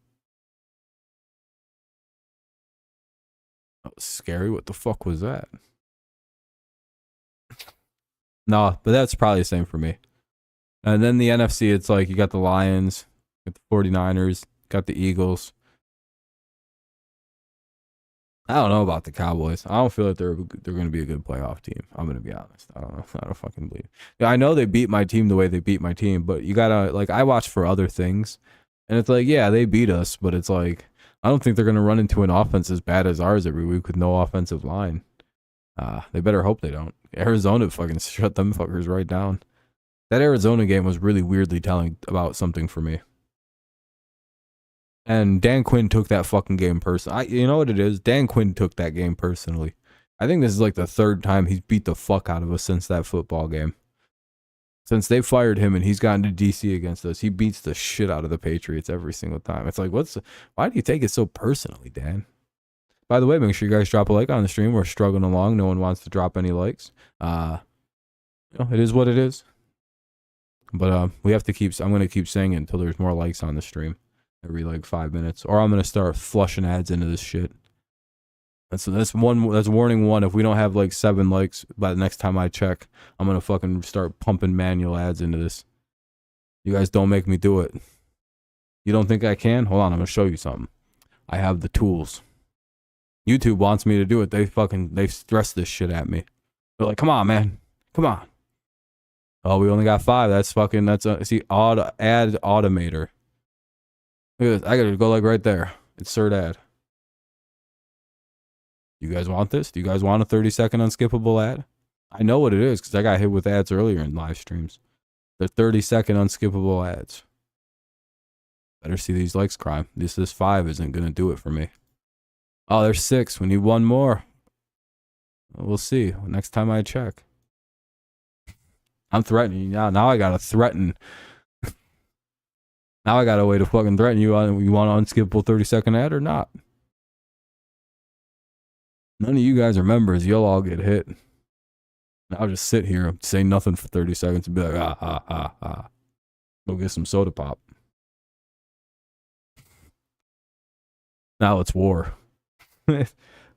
scary. What the fuck was that? No, but that's probably the same for me. And then the NFC, it's like you got the Lions, got the 49ers, got the Eagles. I don't know about the Cowboys. I don't feel like they're going to be a good playoff team. I'm going to be honest. I don't know. I don't fucking believe. Yeah, I know they beat my team the way they beat my team, but you got to, like, I watch for other things. And it's like, yeah, they beat us, but it's like, I don't think they're going to run into an offense as bad as ours every week with no offensive line. They better hope they don't. Arizona fucking shut them fuckers right down. That Arizona game was really weirdly telling about something for me. And Dan Quinn took that fucking game personally. You know what it is? Dan Quinn took that game personally. I think this is like the third time he's beat the fuck out of us since that football game. Since they fired him and he's gotten to DC against us, he beats the shit out of the Patriots every single time. It's like, why do you take it so personally, Dan? By the way, make sure you guys drop a like on the stream. We're struggling along. No one wants to drop any likes. It is what it is. But we have to keep. I'm going to keep saying it until there's more likes on the stream every like 5 minutes, or I'm going to start flushing ads into this shit. That's warning one. If we don't have like 7 likes by the next time I check, I'm going to fucking start pumping manual ads into this. You guys don't make me do it. You don't think I can? Hold on, I'm going to show you something. I have the tools. YouTube wants me to do it. They stress this shit at me. They're like, come on, man. Come on. Oh, we only got 5. Ad automator. Look at this. I gotta go like right there. Insert ad. You guys want this? Do you guys want a 30-second unskippable ad? I know what it is because I got hit with ads earlier in live streams. The 30-second unskippable ads. Better see these likes climb. This 5 isn't going to do it for me. Oh, there's 6. We need 1 more. We'll see next time I check. I'm threatening you now. Now I got to threaten. Now I got a way to fucking threaten you. You want an unskippable 30-second ad or not? None of you guys are members. You'll all get hit. I'll just sit here and say nothing for 30 seconds and be like, ah, ah, ah, ah. Go get some soda pop. Now it's war. I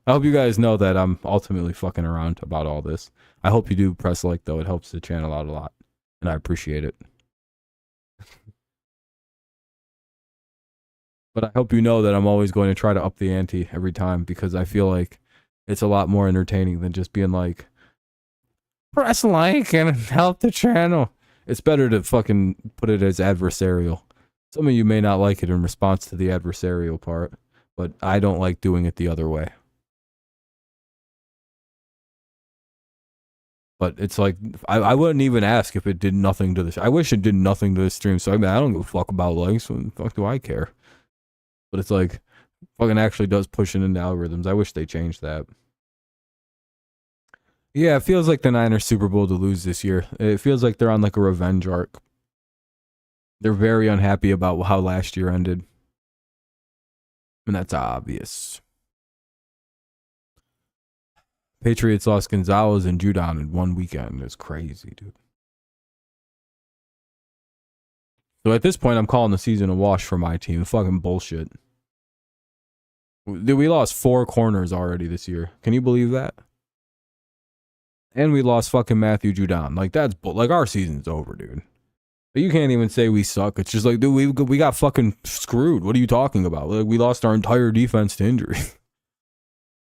hope you guys know that I'm ultimately fucking around about all this. I hope you do press like, though. It helps the channel out a lot. And I appreciate it. But I hope you know that I'm always going to try to up the ante every time, because I feel like it's a lot more entertaining than just being like, press like and help the channel. It's better to fucking put it as adversarial. Some of you may not like it in response to the adversarial part, but I don't like doing it the other way. But it's like, I wouldn't even ask if it did nothing to this. I wish it did nothing to the stream. So I mean, I don't give a fuck about likes. What the fuck do I care? But it's like, fucking actually does push it into algorithms. I wish they changed that. Yeah, it feels like the Niners Super Bowl to lose this year. It feels like they're on like a revenge arc. They're very unhappy about how last year ended. And that's obvious. Patriots lost Gonzalez and Judon in one weekend. It's crazy, dude. So at this point, I'm calling the season a wash for my team. Fucking bullshit. Dude, we lost 4 corners already this year. Can you believe that? And we lost fucking Matthew Judon. Like, that's like, our season's over, dude. But you can't even say we suck. It's just like, dude, we got fucking screwed. What are you talking about? Like, we lost our entire defense to injury.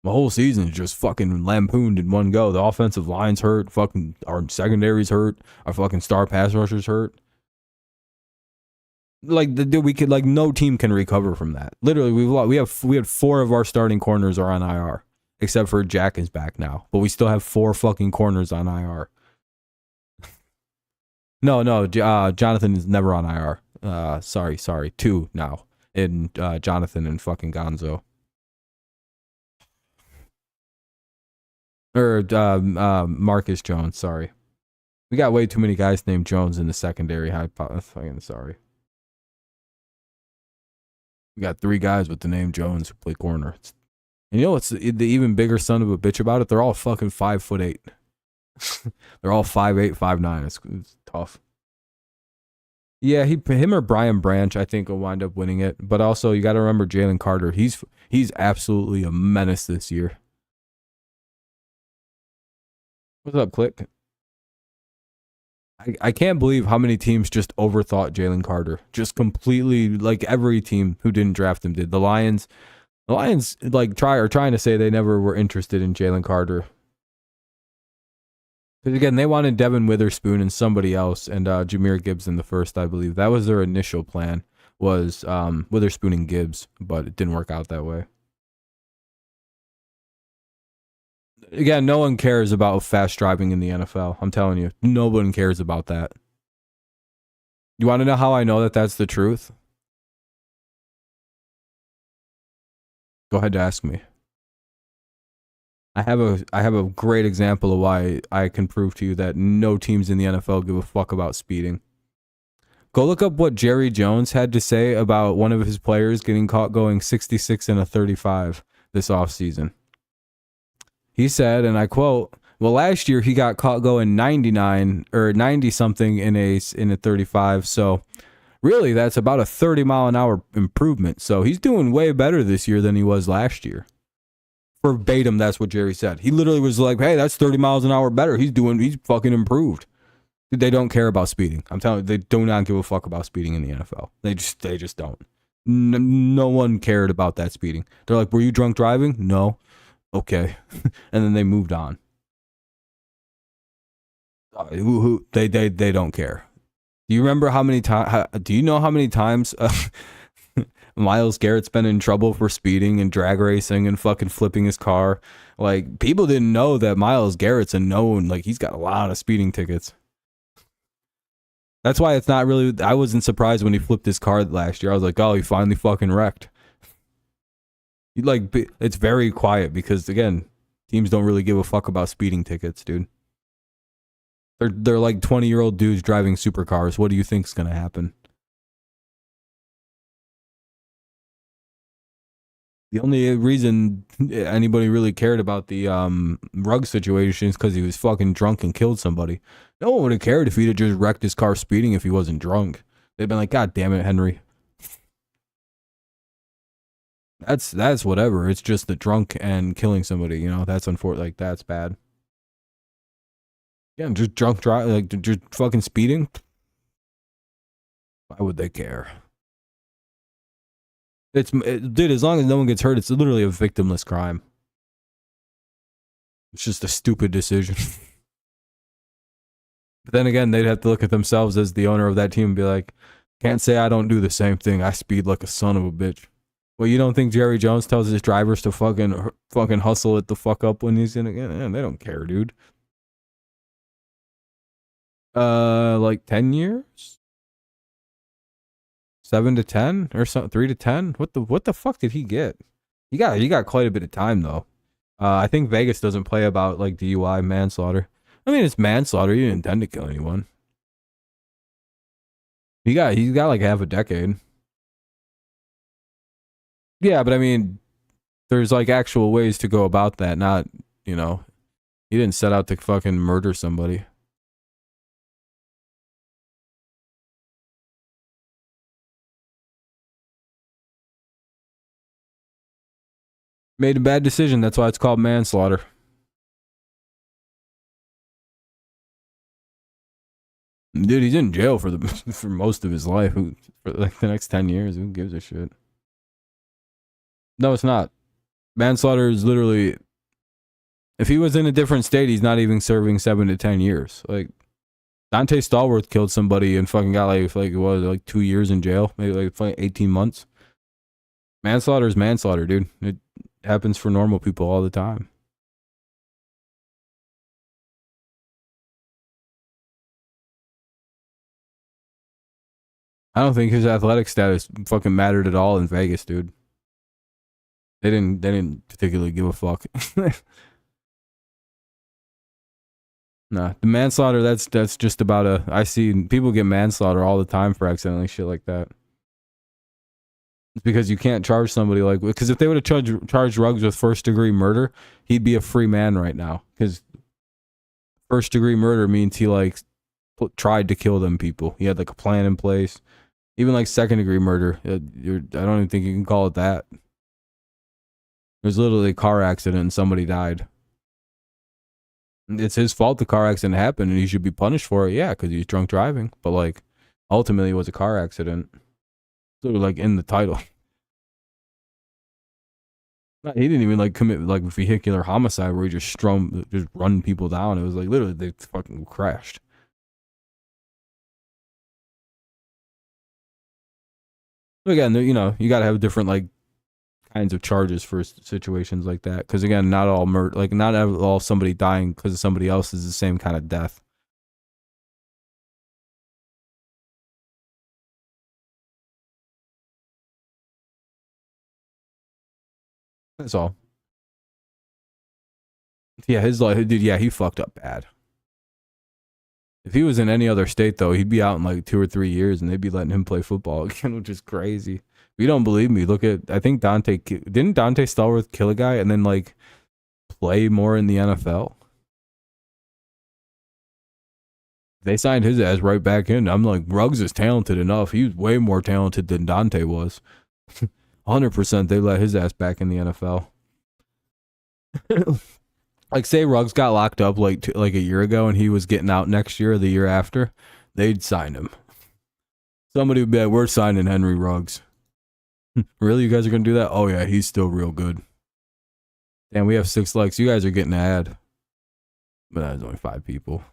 The whole season is just fucking lampooned in one go. The offensive line's hurt. Fucking our secondary's hurt. Our fucking star pass rushers hurt. Like, dude, we could, like, no team can recover from that. Literally, we had 4 of our starting corners are on IR. Except for Jack is back now. But we still have 4 fucking corners on IR. No, Jonathan is never on IR. Sorry. 2 now. And Jonathan and fucking Gonzo. Or Marcus Jones, sorry. We got way too many guys named Jones in the secondary. Fucking sorry. We got 3 guys with the name Jones who play corner. And you know what's the even bigger son of a bitch about it? They're all fucking 5'8". They're all 5'8", 5'9". It's tough. Yeah, him or Brian Branch, I think, will wind up winning it. But also, you got to remember Jalen Carter. He's absolutely a menace this year. What's up, Click? I can't believe how many teams just overthought Jalen Carter. Just completely, like, every team who didn't draft him did. The Lions like are trying to say they never were interested in Jalen Carter. Because again, they wanted Devin Witherspoon and somebody else, and Jahmyr Gibbs in the first, I believe. That was their initial plan, was Witherspoon and Gibbs, but it didn't work out that way. Again, no one cares about fast driving in the NFL. I'm telling you, no one cares about that. You want to know how I know that that's the truth? Go ahead to ask me. I have a great example of why I can prove to you that no teams in the NFL give a fuck about speeding. Go look up what Jerry Jones had to say about one of his players getting caught going 66 and a 35 this offseason. He said, and I quote, "Well, last year he got caught going 99 or 90 something in a 35, so really that's about a 30-mile-an-hour improvement. So he's doing way better this year than he was last year." Verbatim, that's what Jerry said. He literally was like, "Hey, that's 30 miles an hour better. He's fucking improved." They don't care about speeding. I'm telling you, they do not give a fuck about speeding in the NFL. They just don't. No one cared about that speeding. They're like, "Were you drunk driving?" "No." "Okay." And then they moved on. They don't care. Do you remember how many times? Do you know how many times Myles Garrett's been in trouble for speeding and drag racing and fucking flipping his car? Like, people didn't know that Myles Garrett's a known, like, he's got a lot of speeding tickets. That's why it's not really. I wasn't surprised when he flipped his car last year. I was like, oh, he finally fucking wrecked. It's very quiet because again, teams don't really give a fuck about speeding tickets, dude. They're like 20-year-old dudes driving supercars. What do you think's gonna happen? The only reason anybody really cared about the Ruggs situation is because he was fucking drunk and killed somebody. No one would have cared if he'd have just wrecked his car speeding if he wasn't drunk. They'd been like, God damn it, Henry. That's whatever. It's just the drunk and killing somebody, you know, that's unfortunate. Like, that's bad. Yeah, just drunk drive, like just fucking speeding. Why would they care? Dude, as long as no one gets hurt, it's literally a victimless crime. It's just a stupid decision. But then again, they'd have to look at themselves as the owner of that team and be like, can't say I don't do the same thing. I speed like a son of a bitch. Well, you don't think Jerry Jones tells his drivers to fucking hustle it the fuck up when he's in it? Yeah, they don't care, dude. Like 10 years? 7 to 10 or something, 3 to 10. What the fuck did he get? He got quite a bit of time though. I think Vegas doesn't play about like DUI manslaughter. I mean, it's manslaughter. You didn't intend to kill anyone. He's got like half a decade. Yeah, but I mean, there's like actual ways to go about that. Not, you know, he didn't set out to fucking murder somebody. Made a bad decision. That's why it's called manslaughter. Dude, he's in jail for for most of his life. For like the next 10 years. Who gives a shit? No, it's not. Manslaughter is literally, if he was in a different state, he's not even serving 7 to 10 years. Like, Dante Stallworth killed somebody and fucking got like 2 years in jail, maybe like 18 months. Manslaughter is manslaughter, dude. It happens for normal people all the time. I don't think his athletic status fucking mattered at all in Vegas, dude. They didn't particularly give a fuck. Nah, the manslaughter, that's just about I see people get manslaughter all the time for accidentally shit like that. It's because you can't charge somebody like, because if they would have charged Ruggs with first degree murder, he'd be a free man right now. Because first degree murder means he like tried to kill them people. He had like a plan in place. Even like second degree murder, I don't even think you can call it that. There's literally a car accident and somebody died. It's his fault the car accident happened and he should be punished for it, yeah, because he's drunk driving. But like, ultimately it was a car accident. So like in the title. He didn't even like commit like vehicular homicide where he just run people down. It was like literally they fucking crashed. Again, you know, you gotta have different like kinds of charges for situations like that. Because again, not all murder, like not all somebody dying because of somebody else is the same kind of death. That's all. Yeah, his life, dude. Yeah, he fucked up bad. If he was in any other state, though, he'd be out in like 2 or 3 years, and they'd be letting him play football again, which is crazy. If you don't believe me, look at. I think didn't Dante Stallworth kill a guy and then like play more in the NFL? They signed his ass right back in. I'm like, Ruggs is talented enough. He was way more talented than Dante was. 100%. They let his ass back in the NFL. Like, say Ruggs got locked up like a year ago and he was getting out next year or the year after, they'd sign him. Somebody would be like, we're signing Henry Ruggs. Really? You guys are going to do that? Oh, yeah, he's still real good. Damn, we have 6 likes. You guys are getting an ad. But that's only 5 people.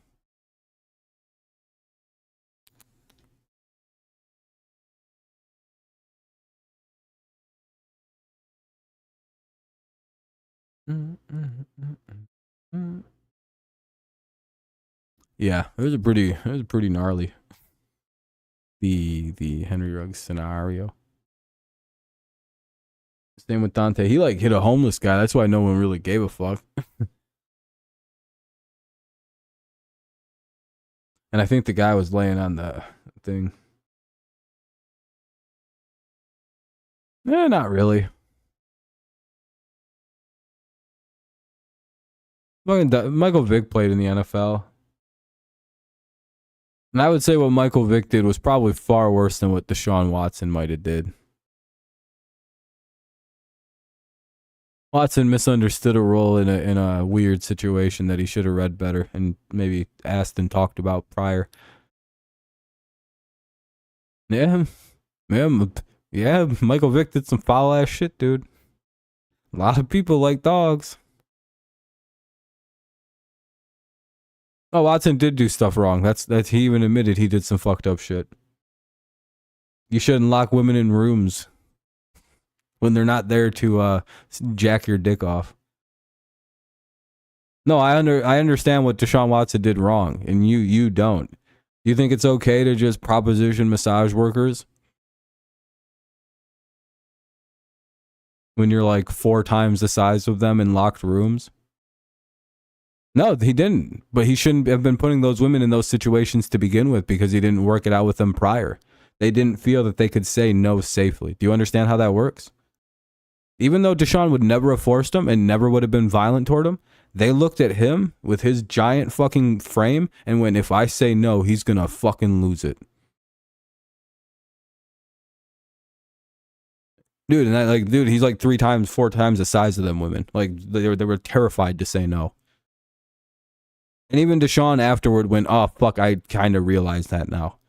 Yeah, it was pretty gnarly. the Henry Ruggs scenario. Same with Dante. He like hit a homeless guy. That's why no one really gave a fuck. And I think the guy was laying on the thing. Not really. Michael Vick played in the NFL. And I would say what Michael Vick did was probably far worse than what Deshaun Watson might have did. Watson misunderstood a role in a weird situation that he should have read better and maybe asked and talked about prior. Yeah. Michael Vick did some foul ass shit, dude. A lot of people like dogs. Oh, Watson did do stuff wrong. That's he even admitted he did some fucked up shit. You shouldn't lock women in rooms when they're not there to jack your dick off. No, I understand what Deshaun Watson did wrong, and you don't. You think it's okay to just proposition massage workers when you're like 4 times the size of them in locked rooms? No, he didn't. But he shouldn't have been putting those women in those situations to begin with because he didn't work it out with them prior. They didn't feel that they could say no safely. Do you understand how that works? Even though Deshaun would never have forced him and never would have been violent toward him, they looked at him with his giant fucking frame and went, if I say no, he's gonna fucking lose it. Dude, and he's like 3 times, 4 times the size of them women. Like, they were terrified to say no. And even Deshaun afterward went, oh, fuck, I kind of realized that now.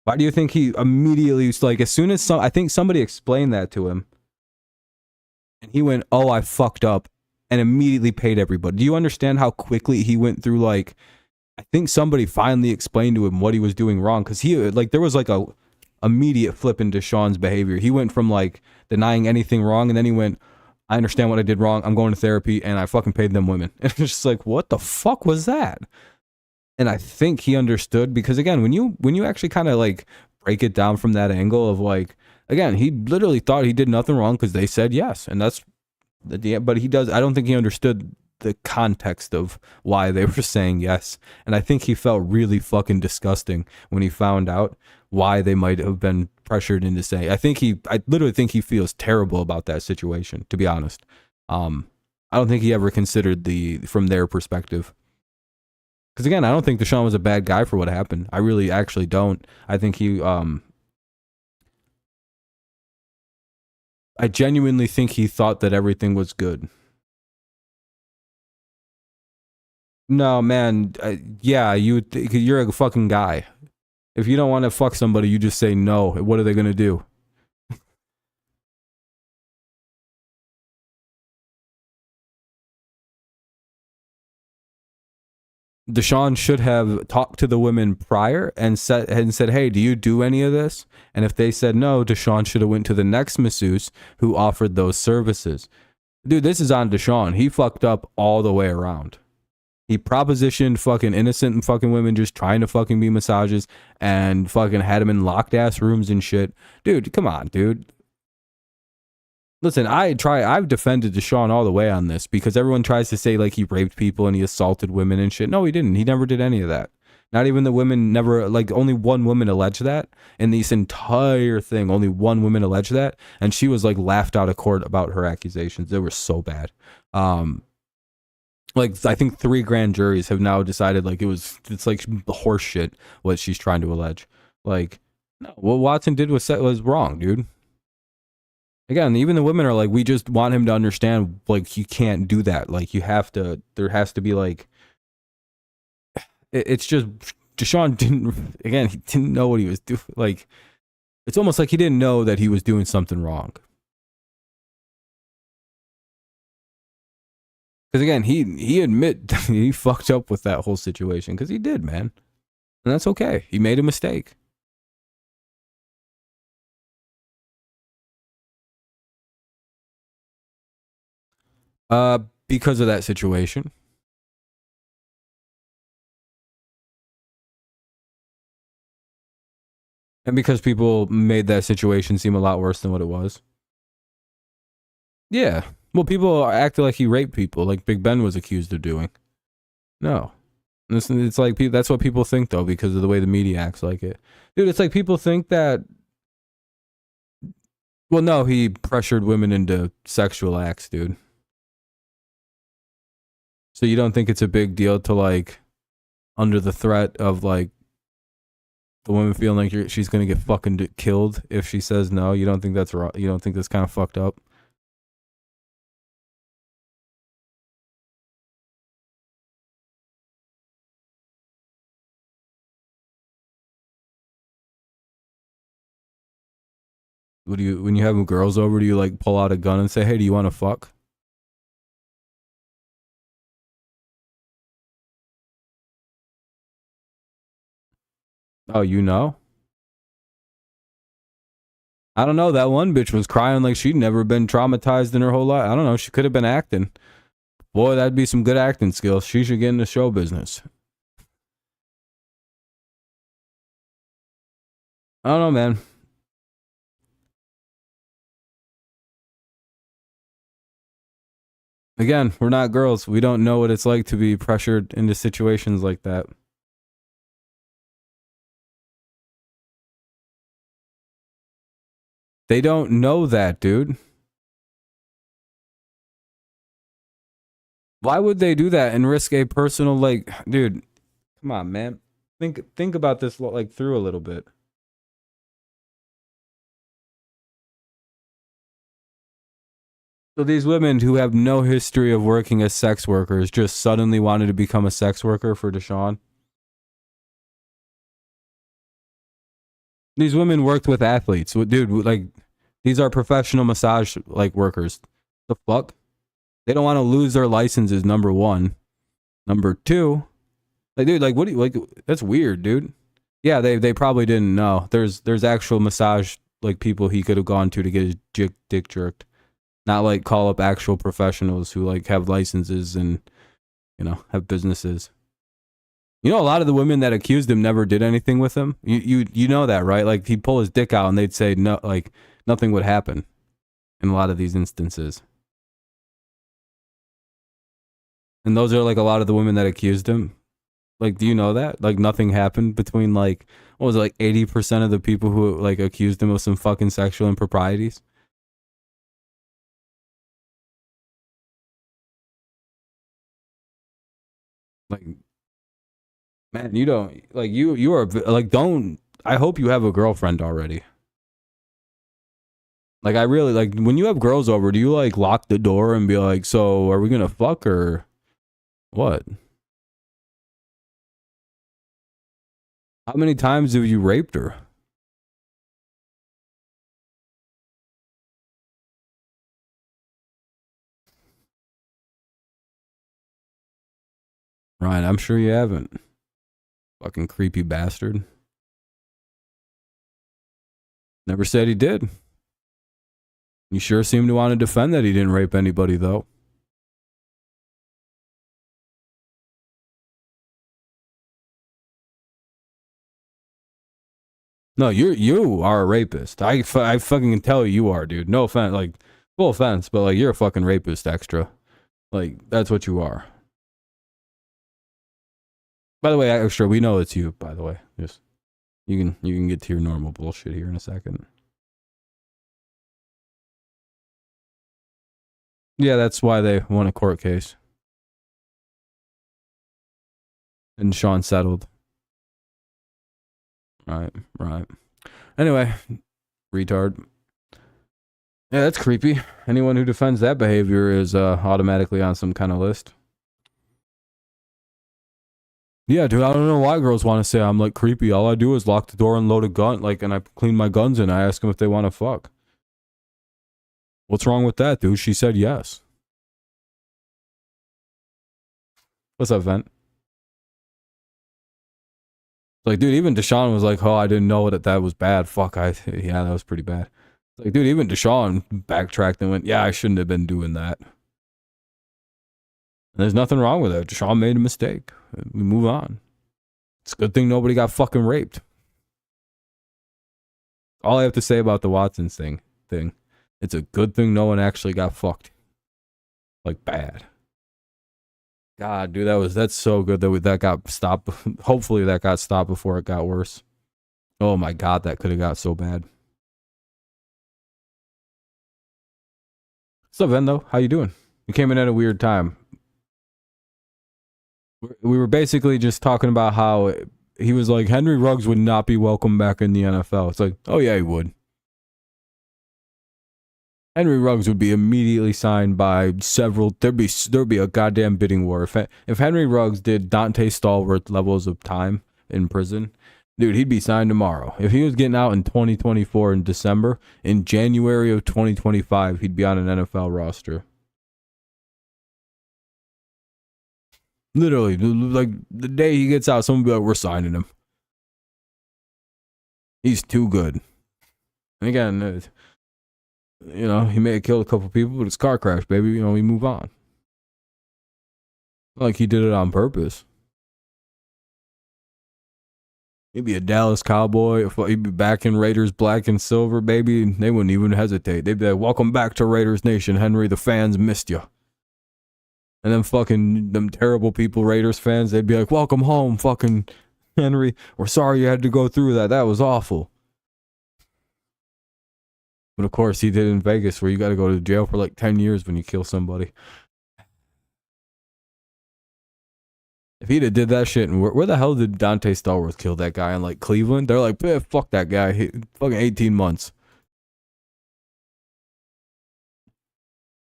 Why do you think he immediately, like, as soon as I think somebody explained that to him, and he went, oh, I fucked up, and immediately paid everybody. Do you understand how quickly he went through, like, I think somebody finally explained to him what he was doing wrong, because he, like, there was, like, a immediate flip in Deshaun's behavior. He went from, like, denying anything wrong, and then he went, I understand what I did wrong. I'm going to therapy, and I fucking paid them women. And it's just like, what the fuck was that? And I think he understood, because again, when you actually kind of like break it down from that angle of like, again, he literally thought he did nothing wrong because they said yes, and that's but he does. I don't think he understood the context of why they were saying yes, and I think he felt really fucking disgusting when he found out why they might have been pressured into saying. I literally think he feels terrible about that situation, to be honest. I don't think he ever considered from their perspective. Because again, I don't think Deshaun was a bad guy for what happened. I really actually don't. I think I genuinely think he thought that everything was good. No, man. Yeah, you're a fucking guy. If you don't want to fuck somebody, you just say no. What are they going to do? Deshaun should have talked to the women prior and said, hey, do you do any of this? And if they said no, Deshaun should have went to the next masseuse who offered those services. Dude, this is on Deshaun. He fucked up all the way around. He propositioned fucking innocent fucking women just trying to fucking be massages and fucking had them in locked ass rooms and shit. Dude, come on, dude. Listen, I've defended Deshaun all the way on this because everyone tries to say like he raped people and he assaulted women and shit. No, he didn't. He never did any of that. Not even the women never, like only one woman alleged that in this entire thing. Only one woman alleged that. And she was like laughed out of court about her accusations. They were so bad. Like I think 3 grand juries have now decided like it's like horse shit what she's trying to allege. Like, no, what Watson did was wrong, dude. Again, even the women are like, we just want him to understand, like, you can't do that. Like, you have to, there has to be, like, it's just, Deshaun he didn't know what he was doing. Like, it's almost like he didn't know that he was doing something wrong. Because, again, he admit he fucked up with that whole situation. Because he did, man. And that's okay. He made a mistake. Because of that situation. And because people made that situation seem a lot worse than what it was. Yeah. Well, people acted like he raped people, like Big Ben was accused of doing. No. It's like, that's what people think, though, because of the way the media acts like it. Dude, it's like people think that... Well, no, he pressured women into sexual acts, dude. So you don't think it's a big deal to, like, under the threat of, like, the woman feeling like she's gonna get fucking killed if she says no? You don't think that's wrong? You don't think that's kind of fucked up? What do you, when you have girls over, do you like pull out a gun and say, hey, do you want to fuck? Oh, you know? I don't know. That one bitch was crying like she'd never been traumatized in her whole life. I don't know. She could have been acting. Boy, that'd be some good acting skills. She should get into show business. I don't know, man. Again, we're not girls. We don't know what it's like to be pressured into situations like that. They don't know that, dude. Why would they do that and risk a personal, like, dude, come on, man. Think about this like through a little bit. So these women who have no history of working as sex workers just suddenly wanted to become a sex worker for Deshaun. These women worked with athletes. Dude, like, these are professional massage like workers. The fuck? They don't want to lose their licenses, number one. Number two, like, dude, like, what do you, like, that's weird, dude. Yeah, they probably didn't know. There's actual massage like people he could have gone to get his dick jerked. Not like call up actual professionals who like have licenses and, you know, have businesses. You know, a lot of the women that accused him never did anything with him. You know that, right? Like, he'd pull his dick out and they'd say no, like nothing would happen in a lot of these instances. And those are like a lot of the women that accused him. Like, do you know that? Like, nothing happened between, like, what was it, like 80% of the people who like accused him of some fucking sexual improprieties? Like, man, you don't, like, you are like, don't, I hope you have a girlfriend already. Like, I really, like, when you have girls over, do you like lock the door and be like, so are we gonna fuck or what? How many times have you raped her? Ryan, I'm sure you haven't. Fucking creepy bastard. Never said he did. You sure seem to want to defend that he didn't rape anybody, though. No, you are a rapist. I fucking can tell you are, dude. No offense, like, full offense, but like, you're a fucking rapist extra. Like, that's what you are. By the way, extra, we know it's you, by the way. Just you can get to your normal bullshit here in a second. Yeah, that's why they won a court case. And Sean settled. Right. Anyway, retard. Yeah, that's creepy. Anyone who defends that behavior is automatically on some kind of list. Yeah, dude, I don't know why girls want to say I'm like creepy. All I do is lock the door and load a gun, like, and I clean my guns and I ask them if they want to fuck. What's wrong with that, dude? She said yes. What's up, Vent? Like, dude, even Deshaun was like, oh, I didn't know that was bad. Fuck, yeah, that was pretty bad. Like, dude, even Deshaun backtracked and went, yeah, I shouldn't have been doing that. And there's nothing wrong with it. Deshaun made a mistake. We move on. It's a good thing nobody got fucking raped. All I have to say about the Watson's thing, it's a good thing no one actually got fucked. Like, bad. God, dude, that's so good that got stopped. Hopefully that got stopped before it got worse. Oh my God, that could have got so bad. What's up, Vendo? How you doing? You came in at a weird time. We were basically just talking about how he was like, Henry Ruggs would not be welcome back in the NFL. It's like, oh yeah, he would. Henry Ruggs would be immediately signed by several. There'd be a goddamn bidding war. If Henry Ruggs did Dante Stallworth levels of time in prison, dude, he'd be signed tomorrow. If he was getting out in 2024 in December, in January of 2025, he'd be on an NFL roster. Literally, like the day he gets out, someone will be like, we're signing him. He's too good. And again, you know, he may have killed a couple people, but it's car crash, baby. You know, we move on. Like he did it on purpose. He'd be a Dallas Cowboy. He'd be back in Raiders black and silver, baby. They wouldn't even hesitate. They'd be like, welcome back to Raiders Nation, Henry. The fans missed you. And then fucking them terrible people, Raiders fans, they'd be like, welcome home, fucking Henry. We're sorry you had to go through that. That was awful. But of course, he did in Vegas, where you got to go to jail for like 10 years when you kill somebody. If he'd have did that shit, and where the hell did Dante Stallworth kill that guy in like Cleveland? They're like, fuck that guy. Fucking 18 months.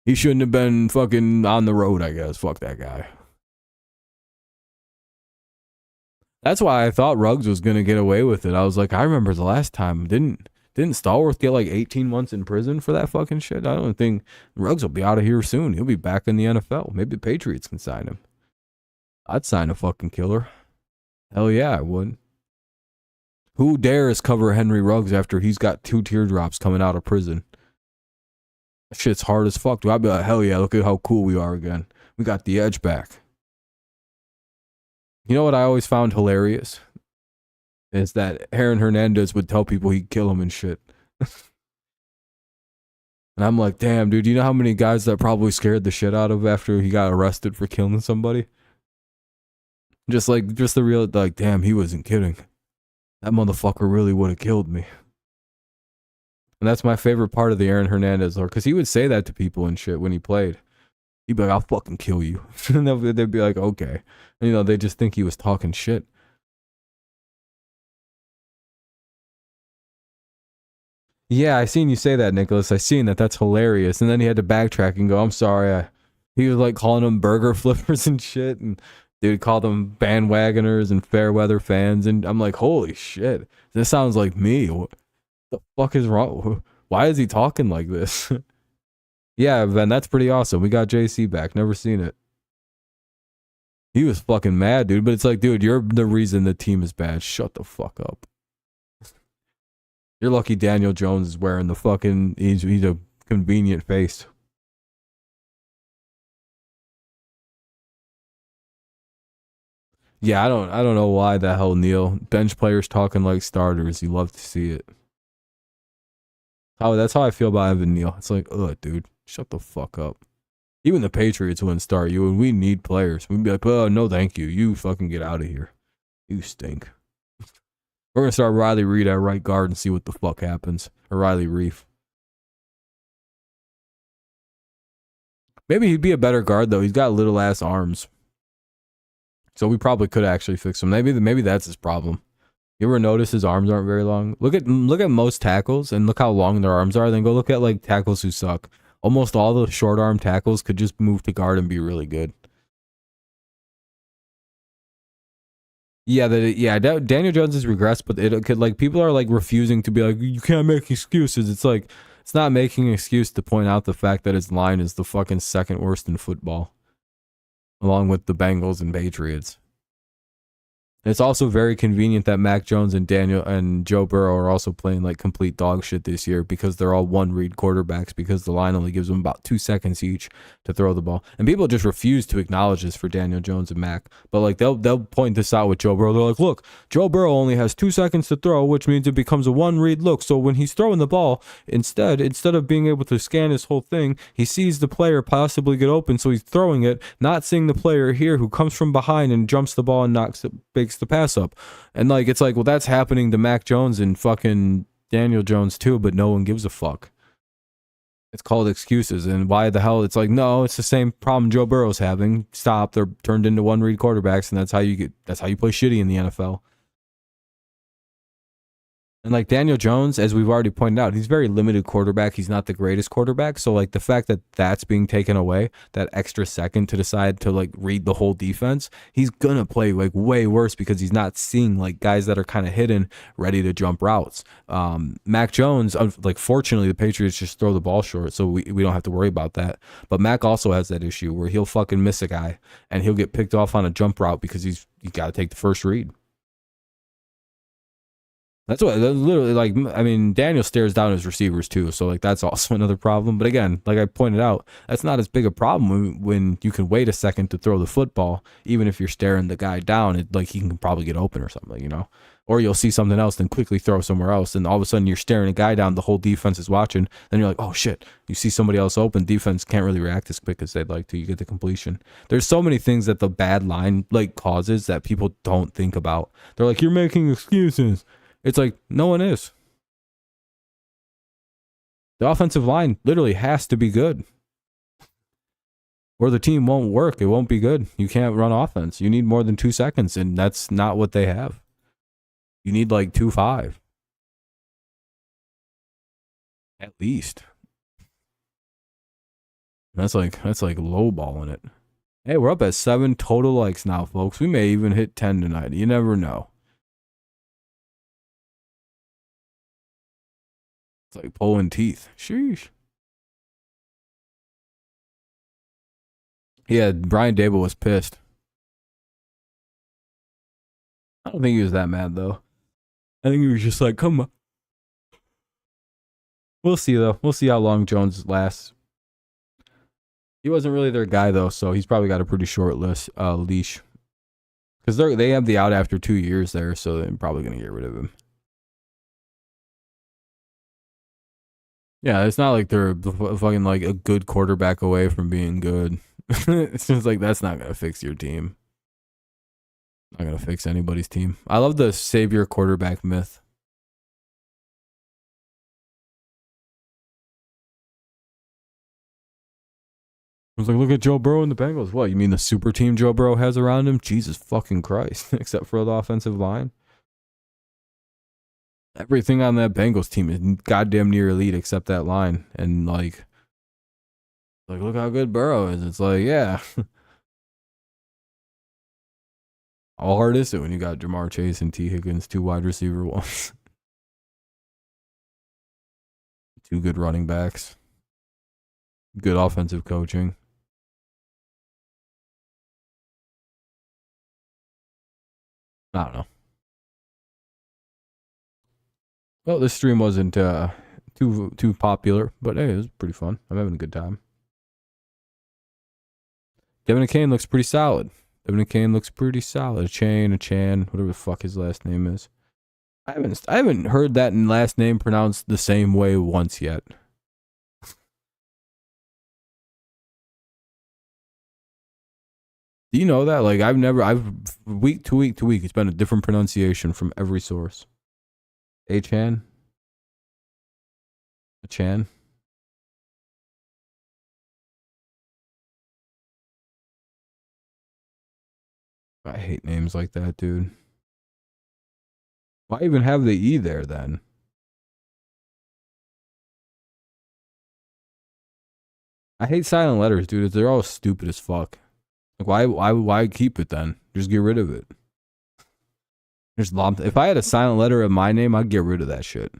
He shouldn't have been fucking on the road, I guess. Fuck that guy. That's why I thought Ruggs was going to get away with it. I was like, I remember the last time. Didn't Stallworth get like 18 months in prison for that fucking shit? I don't think Ruggs will be out of here soon. He'll be back in the NFL. Maybe the Patriots can sign him. I'd sign a fucking killer. Hell yeah, I would. Who dares cover Henry Ruggs after he's got 2 teardrops coming out of prison? That shit's hard as fuck. I'd be like, hell yeah, look at how cool we are again. We got the edge back. You know what I always found hilarious? Is that Aaron Hernandez would tell people he'd kill him and shit. And I'm like, damn, dude, you know how many guys that probably scared the shit out of after he got arrested for killing somebody? Just the real, like, damn, he wasn't kidding. That motherfucker really would have killed me. And that's my favorite part of the Aaron Hernandez lore, because he would say that to people and shit when he played. He'd be like, I'll fucking kill you. And they'd be like, okay. And, you know, they just think he was talking shit. Yeah, I seen you say that, Nicholas. I seen that. That's hilarious. And then he had to backtrack and go, I'm sorry. He was like calling them burger flippers and shit. And dude called them bandwagoners and fair weather fans. And I'm like, holy shit. This sounds like me. What the fuck is wrong? Why is he talking like this? Yeah, Ben, that's pretty awesome. We got JC back. Never seen it. He was fucking mad, dude. But it's like, dude, you're the reason the team is bad. Shut the fuck up. You're lucky Daniel Jones is wearing the fucking... He's a convenient face. Yeah, I don't know why the hell, Neil. Bench players talking like starters. You love to see it. Oh, that's how I feel about Evan Neal. It's like, ugh, dude, shut the fuck up. Even the Patriots wouldn't start you, and we need players. We'd be like, oh, no, thank you. You fucking get out of here. You stink. We're gonna start Riley Reid at right guard and see what the fuck happens. Or Riley Reef. Maybe he'd be a better guard though. He's got little ass arms. So we probably could actually fix him. Maybe that's his problem. You ever notice his arms aren't very long? Look at most tackles and look how long their arms are. Then go look at like tackles who suck. Almost all the short arm tackles could just move to guard and be really good. Yeah, Daniel Jones has regressed, but it could, like, people are like refusing to be like, you can't make excuses. It's like, it's not making an excuse to point out the fact that his line is the fucking second worst in football, along with the Bengals and Patriots. It's also very convenient that Mac Jones and Daniel and Joe Burrow are also playing like complete dog shit this year because they're all one read quarterbacks because the line only gives them about 2 seconds each to throw the ball. And people just refuse to acknowledge this for Daniel Jones and Mac. But like they'll point this out with Joe Burrow. They're like, look, Joe Burrow only has 2 seconds to throw, which means it becomes a one read look. So when he's throwing the ball, instead of being able to scan his whole thing, he sees the player possibly get open, so he's throwing it, not seeing the player here who comes from behind and jumps the ball and makes the pass up. And like it's like, well, that's happening to Mac Jones and fucking Daniel Jones too, but no one gives a fuck. It's called excuses. And why the hell? It's like, no, it's the same problem Joe Burrow's having. Stop. They're turned into one read quarterbacks, and that's how you play shitty in the NFL. And like Daniel Jones, as we've already pointed out, he's very limited quarterback. He's not the greatest quarterback. So like the fact that that's being taken away, that extra second to decide to like read the whole defense, he's going to play like way worse because he's not seeing like guys that are kind of hidden, ready to jump routes. Mac Jones, like fortunately the Patriots just throw the ball short, so we don't have to worry about that. But Mac also has that issue where he'll fucking miss a guy and he'll get picked off on a jump route because you got to take the first read. That's literally like, I mean, Daniel stares down his receivers too. So like, that's also another problem. But again, like I pointed out, that's not as big a problem when you can wait a second to throw the football. Even if you're staring the guy down, like he can probably get open or something, you know, or you'll see something else, then quickly throw somewhere else. And all of a sudden you're staring a guy down. The whole defense is watching. Then you're like, oh shit, you see somebody else open. Defense can't really react as quick as they'd like to. You get the completion. There's so many things that the bad line like causes that people don't think about. They're like, you're making excuses. It's like, no one is. The offensive line literally has to be good, or the team won't work. It won't be good. You can't run offense. You need more than 2 seconds, and that's not what they have. You need like 2.5. At least. That's like lowballing it. Hey, we're up at 7 total likes now, folks. We may even hit 10 tonight. You never know. It's like pulling teeth. Sheesh. Yeah, Brian Dable was pissed. I don't think he was that mad, though. I think he was just like, come on. We'll see, though. We'll see how long Jones lasts. He wasn't really their guy, though, so he's probably got a pretty short leash. Because they have the out after 2 years there, so they're probably going to get rid of him. Yeah, it's not like they're fucking like a good quarterback away from being good. It's just like, that's not going to fix your team. Not going to fix anybody's team. I love the savior quarterback myth. I was like, look at Joe Burrow and the Bengals. What, you mean the super team Joe Burrow has around him? Jesus fucking Christ. Except for the offensive line. Everything on that Bengals team is goddamn near elite except that line. And like look how good Burrow is. It's like, yeah. How hard is it when you got Jamar Chase and T. Higgins, 2 wide receiver ones? 2 good running backs. Good offensive coaching. I don't know. Well, this stream wasn't too popular, but hey, it was pretty fun. I'm having a good time. Devin Kane looks pretty solid. A Chan, whatever the fuck his last name is. I haven't heard that last name pronounced the same way once yet. Do you know that? Like, week to week, it's been a different pronunciation from every source. A-Chan? A-Chan? I hate names like that, dude. Why even have the E there, then? I hate silent letters, dude. They're all stupid as fuck. Like, why keep it then? Just get rid of it. If I had a silent letter of my name, I'd get rid of that shit.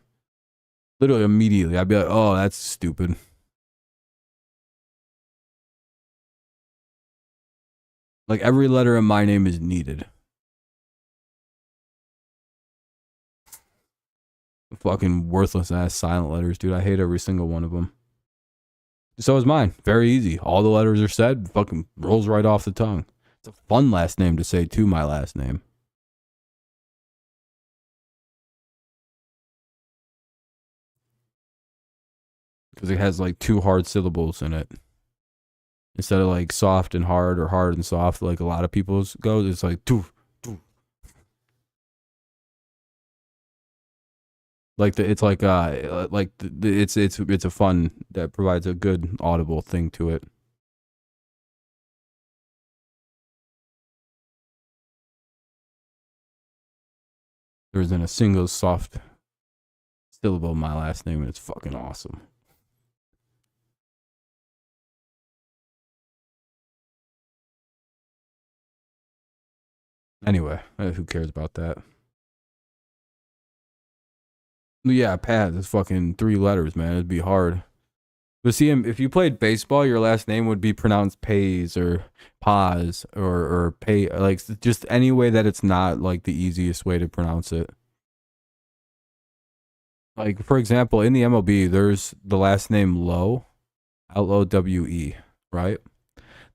Literally immediately. I'd be like, oh, that's stupid. Like, every letter in my name is needed. Fucking worthless ass silent letters, dude. I hate every single one of them. So is mine. Very easy. All the letters are said. Fucking rolls right off the tongue. It's a fun last name to say to my last name. Because it has like 2 hard syllables in it. Instead of like soft and hard or hard and soft, like a lot of people's go, it's like two. Like it's like it's a fun that provides a good audible thing to it. There isn't a single soft syllable in my last name, and it's fucking awesome. Anyway, who cares about that? Yeah, Paz is fucking 3 letters, man. It'd be hard. But see, if you played baseball, your last name would be pronounced Pays or Paz or Pay, like just any way that it's not like the easiest way to pronounce it. Like, for example, in the MLB, there's the last name Lowe, Lowe, right?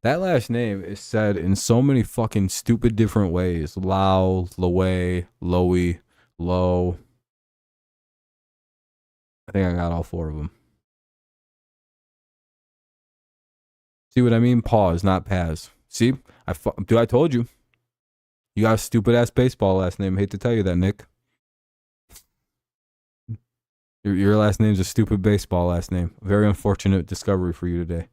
That last name is said in so many fucking stupid different ways. Lau, Lowe, Lowy, Low. I think I got all 4 of them. See what I mean? Pause, not Paz. See? I told you. You got a stupid ass baseball last name. I hate to tell you that, Nick. Your last name's a stupid baseball last name. Very unfortunate discovery for you today.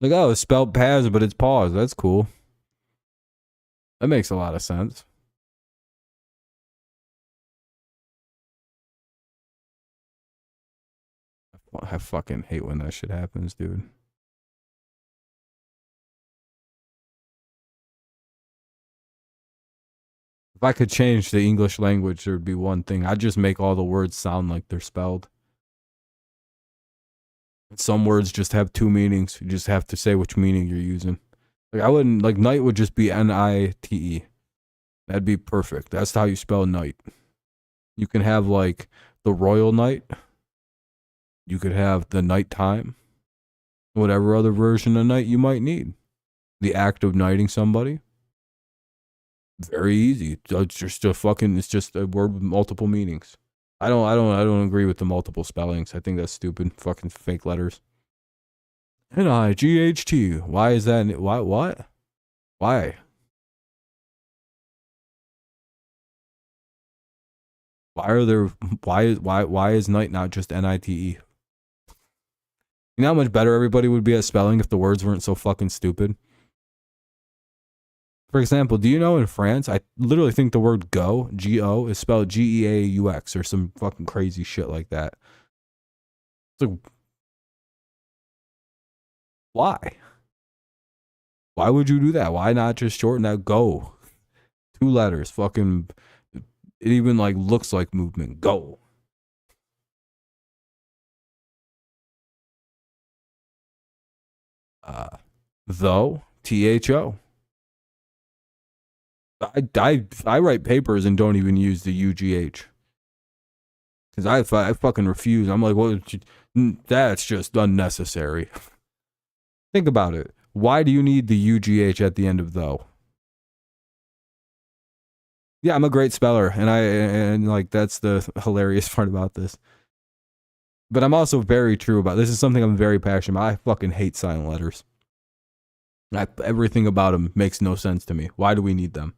Like, oh, it's spelled Paz, but it's pause. That's cool. That makes a lot of sense. I fucking hate when that shit happens, dude. If I could change the English language, there would be one thing. I'd just make all the words sound like they're spelled. Some words just have 2 meanings. You just have to say which meaning you're using. Like, I wouldn't, like, night would just be Nite. That'd be perfect. That's how you spell night. You can have, like, the royal night. You could have the nighttime. Whatever other version of night you might need. The act of knighting somebody. Very easy. It's just a word with multiple meanings. I don't agree with the multiple spellings. I think that's stupid. Fucking fake letters. Night. Why is that? Why? What? Why? Why are there? Why is night not just Nite? You know how much better everybody would be at spelling if the words weren't so fucking stupid? For example, do you know in France, I literally think the word go, G-O, is spelled G-E-A-U-X or some fucking crazy shit like that. So, why? Why would you do that? Why not just shorten that go? 2 letters, fucking, it even like looks like movement. Go. Though, T-H-O. I write papers and don't even use the UGH. Because I fucking refuse. I'm like, well, that's just unnecessary. Think about it. Why do you need the UGH at the end of though? Yeah, I'm a great speller, and like that's the hilarious part about this. But I'm also very true about this. Is something I'm very passionate about. I fucking hate silent letters. Everything about them makes no sense to me. Why do we need them?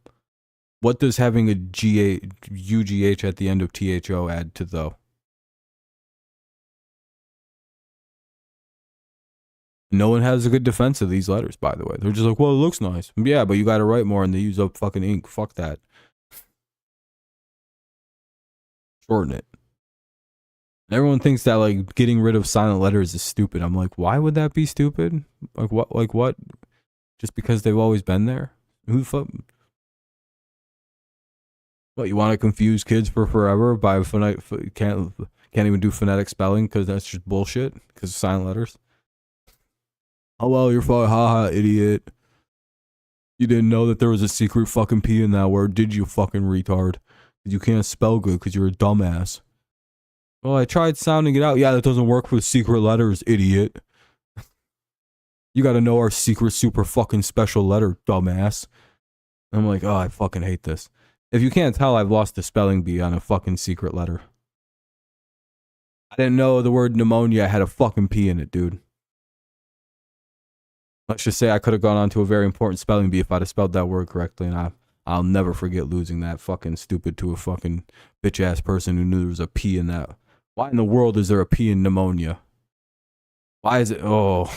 What does having a UGH at the end of THO add to though? No one has a good defense of these letters, by the way. They're just like, well, it looks nice. Yeah, but you got to write more and they use up fucking ink. Fuck that. Shorten it. Everyone thinks that like getting rid of silent letters is stupid. I'm like, why would that be stupid? Like what? Like what? Just because they've always been there? Who the fuck? What, you want to confuse kids for forever by can't even do phonetic spelling because that's just bullshit because of silent letters? Oh well, you're fucking haha idiot. You didn't know that there was a secret fucking P in that word, did you fucking retard? You can't spell good because you're a dumbass. Well, I tried sounding it out. Yeah, that doesn't work for secret letters, idiot. You gotta know our secret super fucking special letter, dumbass. And I'm like, oh, I fucking hate this. If you can't tell, I've lost the spelling bee on a fucking secret letter. I didn't know the word pneumonia had a fucking P in it, dude. Let's just say I could have gone on to a very important spelling bee if I'd have spelled that word correctly, and I'll never forget losing that fucking stupid to a fucking bitch ass person who knew there was a P in that. Why in the world is there a P in pneumonia? Why is it? Oh,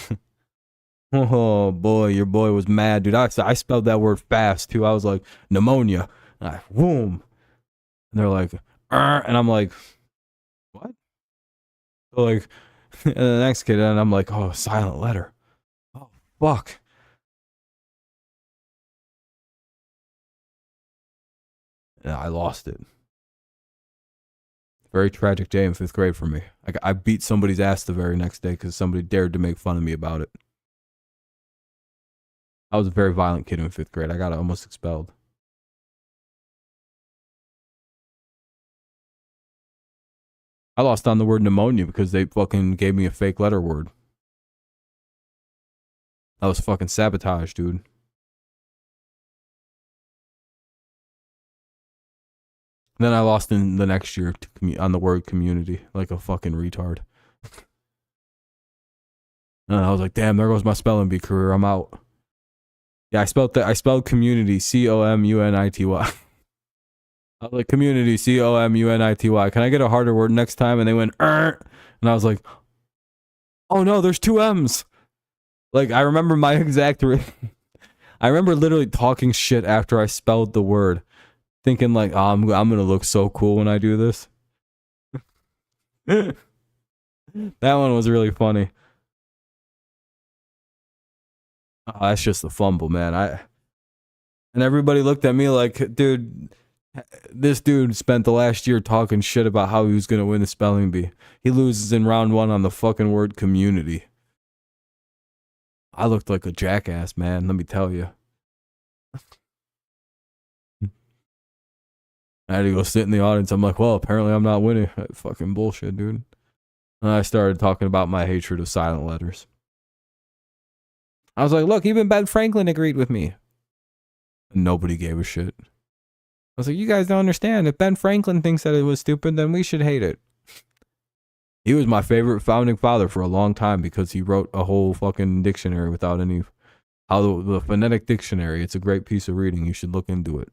oh boy, your boy was mad, dude. I spelled that word fast too. I was like pneumonia, and boom, and they're like, and I'm like, what? So like, and the next kid, and I'm like, oh, silent letter. Oh fuck. And I lost it. Very tragic day in 5th grade for me. I beat somebody's ass the very next day because somebody dared to make fun of me about it. I was a very violent kid in 5th grade. I got almost expelled. I lost on the word pneumonia because they fucking gave me a fake letter word. That was fucking sabotage, dude. Then I lost in the next year on the word community, like a fucking retard. And I was like, damn, there goes my spelling bee career. I'm out. Yeah, I spelled community, COMUNITY. I was like, community, COMUNITY. Can I get a harder word next time? And they went, and I was like, oh no, there's 2 M's. Like, I remember my exact, I remember literally talking shit after I spelled the word, thinking like, oh, I'm gonna look so cool when I do this. That one was really funny. Oh, that's just a fumble, man. And everybody looked at me like, dude, this dude spent the last year talking shit about how he was gonna win the spelling bee. He loses in round 1 on the fucking word community. I looked like a jackass, man. Let me tell you. I had to go sit in the audience. I'm like, well, apparently I'm not winning. Fucking bullshit, dude. And I started talking about my hatred of silent letters. I was like, look, even Ben Franklin agreed with me. And nobody gave a shit. I was like, you guys don't understand. If Ben Franklin thinks that it was stupid, then we should hate it. He was my favorite founding father for a long time because he wrote a whole fucking dictionary without any... the phonetic dictionary. It's a great piece of reading. You should look into it.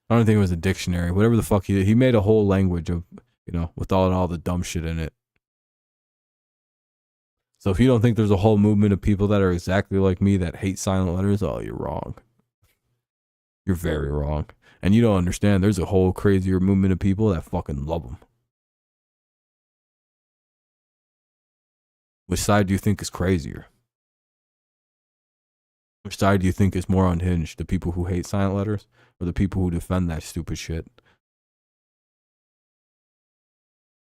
I don't think it was a dictionary. Whatever the fuck he did. He made a whole language of, you know, with all the dumb shit in it. So if you don't think there's a whole movement of people that are exactly like me that hate silent letters, oh, you're wrong. You're very wrong. And you don't understand. There's a whole crazier movement of people that fucking love them. Which side do you think is crazier? Which side do you think is more unhinged? The people who hate silent letters or the people who defend that stupid shit?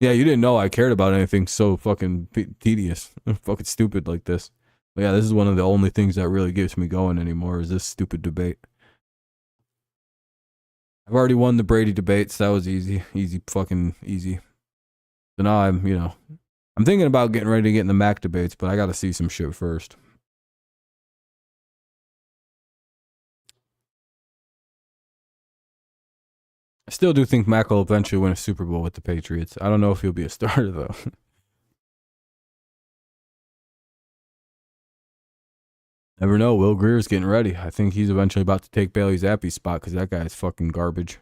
Yeah, you didn't know I cared about anything so fucking tedious and fucking stupid like this. But yeah, this is one of the only things that really gets me going anymore is this stupid debate. I've already won the Brady debates. That was easy. Easy, fucking easy. So now I'm thinking about getting ready to get in the Mac debates, but I gotta see some shit first. I still do think Mac will eventually win a Super Bowl with the Patriots. I don't know if he'll be a starter, though. Never know. Will Greer's getting ready. I think he's eventually about to take Bailey Zappi's spot because that guy is fucking garbage.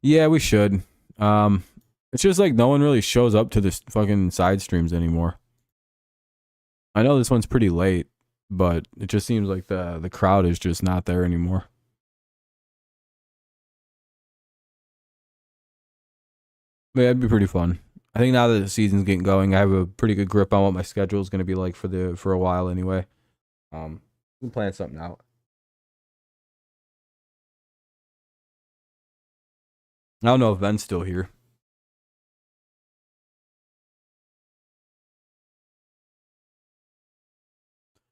Yeah, we should. It's just like no one really shows up to this fucking side streams anymore. I know this one's pretty late, but it just seems like the crowd is just not there anymore. But yeah, it'd be pretty fun. I think now that the season's getting going, I have a pretty good grip on what my schedule is going to be like for a while anyway. We'll plan something out. I don't know if Ben's still here.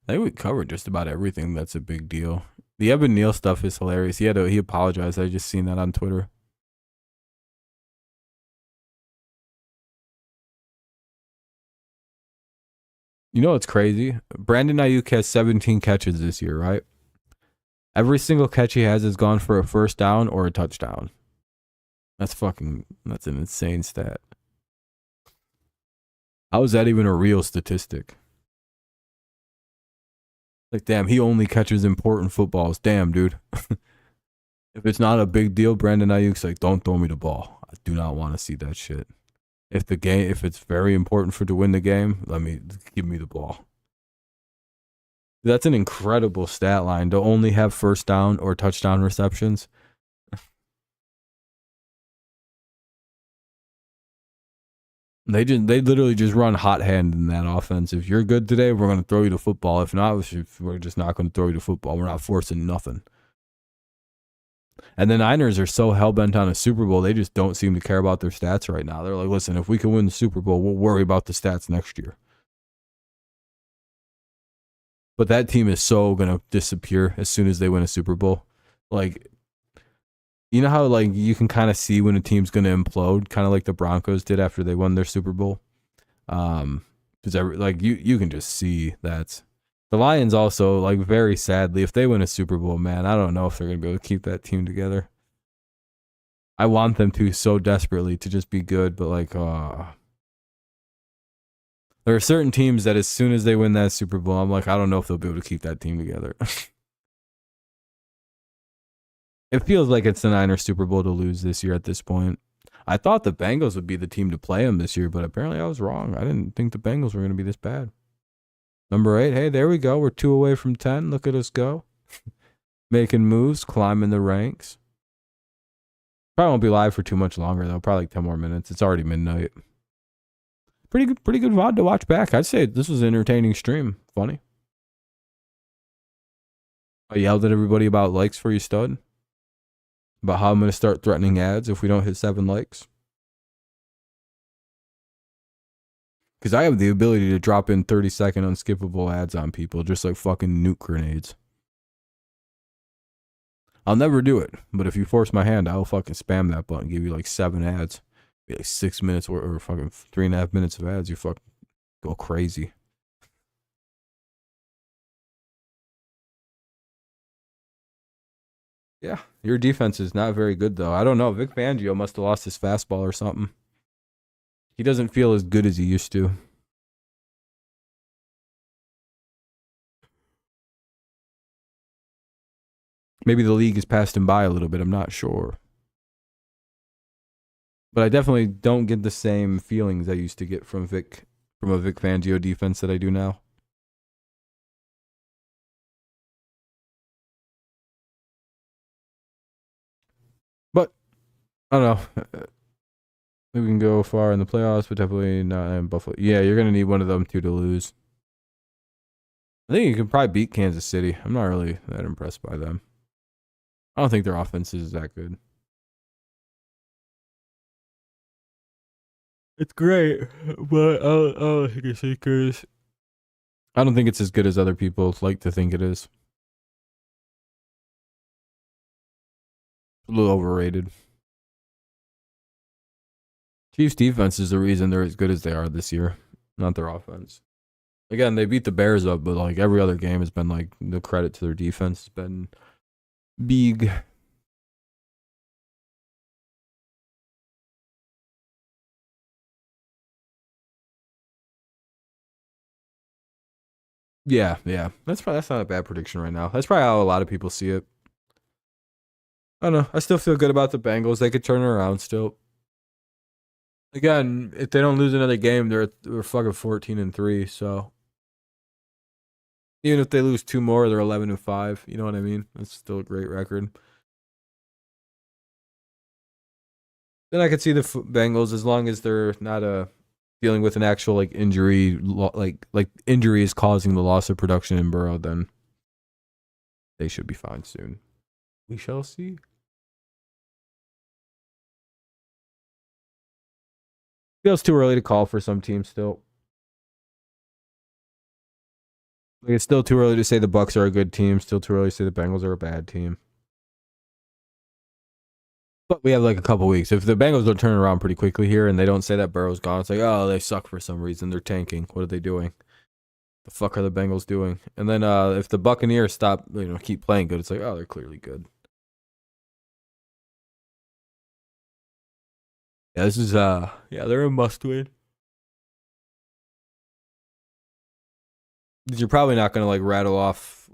I think we covered just about everything that's a big deal. The Evan Neal stuff is hilarious. He apologized. I just seen that on Twitter. You know what's crazy? Brandon Ayuk has 17 catches this year, right? Every single catch he has gone for a first down or a touchdown. That's an insane stat. How is that even a real statistic? Like, damn, he only catches important footballs. Damn, dude. If it's not a big deal, Brandon Ayuk's like, don't throw me the ball. I do not want to see that shit. If it's very important to win the game, give me the ball. That's an incredible stat line to only have first down or touchdown receptions. They literally just run hot hand in that offense. If you're good today, we're going to throw you the football. If not, we're just not going to throw you the football. We're not forcing nothing. And the Niners are so hell-bent on a Super Bowl, they just don't seem to care about their stats right now. They're like, listen, if we can win the Super Bowl, we'll worry about the stats next year. But that team is so going to disappear as soon as they win a Super Bowl. Like, you know how like you can kind of see when a team's going to implode, kind of like the Broncos did after they won their Super Bowl. Because like you can just see that. The Lions also, like, very sadly, if they win a Super Bowl, man, I don't know if they're going to be able to keep that team together. I want them to so desperately to just be good, but like, there are certain teams that as soon as they win that Super Bowl, I'm like, I don't know if they'll be able to keep that team together. It feels like it's the Niners Super Bowl to lose this year at this point. I thought the Bengals would be the team to play them this year, but apparently I was wrong. I didn't think the Bengals were going to be this bad. Number 8, hey, there we go. We're 2 away from 10. Look at us go. Making moves, climbing the ranks. Probably won't be live for too much longer, though. Probably like 10 more minutes. It's already midnight. Pretty good VOD to watch back. I'd say this was an entertaining stream. Funny. I yelled at everybody about likes for you, stud. About how I'm going to start threatening ads if we don't hit 7 likes. Because I have the ability to drop in 30-second unskippable ads on people, just like fucking nuke grenades. I'll never do it, but if you force my hand, I'll fucking spam that button, give you like 7 ads. Be like 6 minutes or fucking 3.5 minutes of ads. You fucking go crazy. Yeah, your defense is not very good, though. I don't know. Vic Fangio must have lost his fastball or something. He doesn't feel as good as he used to. Maybe the league has passed him by a little bit. I'm not sure. But I definitely don't get the same feelings I used to get from a Vic Fangio defense that I do now. But I don't know. We can go far in the playoffs, but definitely not in Buffalo. Yeah, you're gonna need one of them two to lose. I think you can probably beat Kansas City. I'm not really that impressed by them. I don't think their offense is that good. It's great, but I don't think it's as good as. I don't think it's as good as other people like to think it is. A little overrated. Chiefs defense is the reason they're as good as they are this year, not their offense. Again, they beat the Bears up, but like every other game has been like the credit to their defense has been big. Yeah. That's not a bad prediction right now. That's probably how a lot of people see it. I don't know. I still feel good about the Bengals. They could turn it around still. Again, if they don't lose another game, they're fucking 14-3. So even if they lose 2 more, they're 11-5. You know what I mean? That's still a great record. Then I could see the Bengals, as long as they're not dealing with an actual like injury, like injury is causing the loss of production in Burrow, then they should be fine soon. We shall see. Feels too early to call for some teams still. Like, it's still too early to say the Bucks are a good team. Still too early to say the Bengals are a bad team. But we have like a couple weeks. If the Bengals don't turn around pretty quickly here and they don't say that Burrow's gone, it's like, oh, they suck for some reason. They're tanking. What are they doing? The fuck are the Bengals doing? And then if the Buccaneers stop, keep playing good, it's like, oh, they're clearly good. Yeah, this is they're a must win. You're probably not gonna like rattle off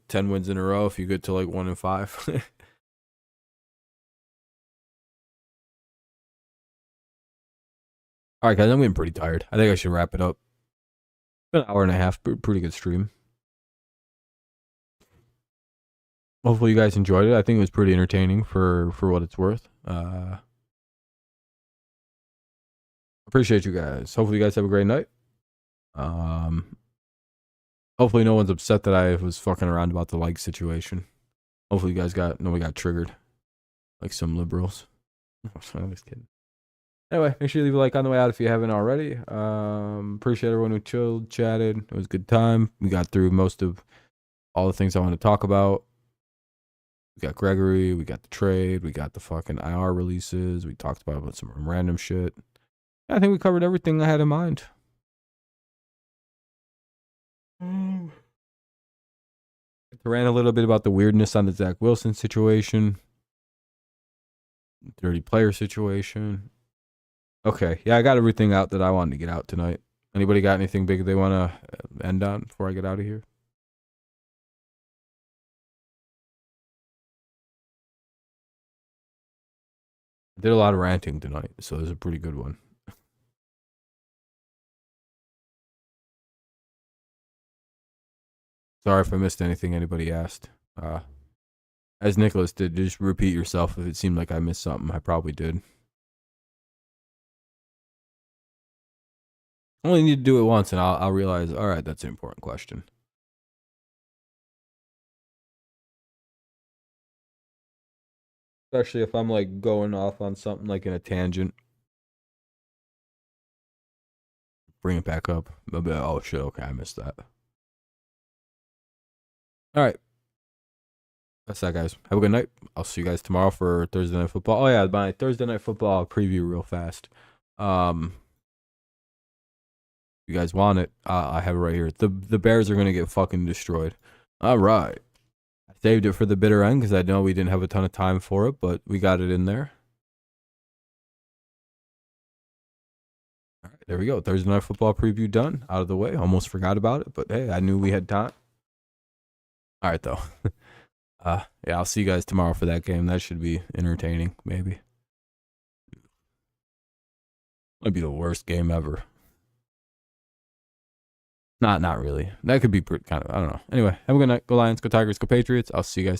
10 wins in a row if you get to like 1-5. All right, guys, I'm getting pretty tired. I think I should wrap it up. An hour and a half, pretty good stream. Hopefully you guys enjoyed it. I think it was pretty entertaining for what it's worth. Appreciate you guys. Hopefully you guys have a great night. Hopefully no one's upset that I was fucking around about the like situation. Hopefully you guys nobody got triggered like some liberals. I'm just kidding. Anyway, make sure you leave a like on the way out if you haven't already. Appreciate everyone who chilled, chatted. It was a good time. We got through most of all the things I want to talk about. We got Gregory, we got the trade, we got the fucking IR releases, we talked about some random shit. I think we covered everything I had in mind. To rant a little bit about the weirdness on the Zach Wilson situation, dirty player situation. Okay, yeah, I got everything out that I wanted to get out tonight. Anybody got anything big they want to end on before I get out of here? I did a lot of ranting tonight, so it was a pretty good one. Sorry if I missed anything anybody asked. As Nicholas did, just repeat yourself if it seemed like I missed something. I probably did. I only need to do it once, and I'll realize, all right, that's an important question. Especially if I'm like going off on something like in a tangent. Bring it back up. I'll be like, oh shit, okay, I missed that. All right. That's that, guys. Have a good night. I'll see you guys tomorrow for Thursday Night Football. Oh yeah, my Thursday Night Football preview real fast. You guys want it? I have it right here. The Bears are gonna get fucking destroyed. All right. I saved it for the bitter end because I know we didn't have a ton of time for it, but we got it in there. All right, there we go. Thursday Night Football preview done. Out of the way. Almost forgot about it, but hey, I knew we had time. All right, though. Yeah, I'll see you guys tomorrow for that game. That should be entertaining, maybe. Might be the worst game ever. Not really. That could be pretty, kind of, I don't know. Anyway, have a good night. Go Lions, go Tigers, go Patriots. I'll see you guys tomorrow.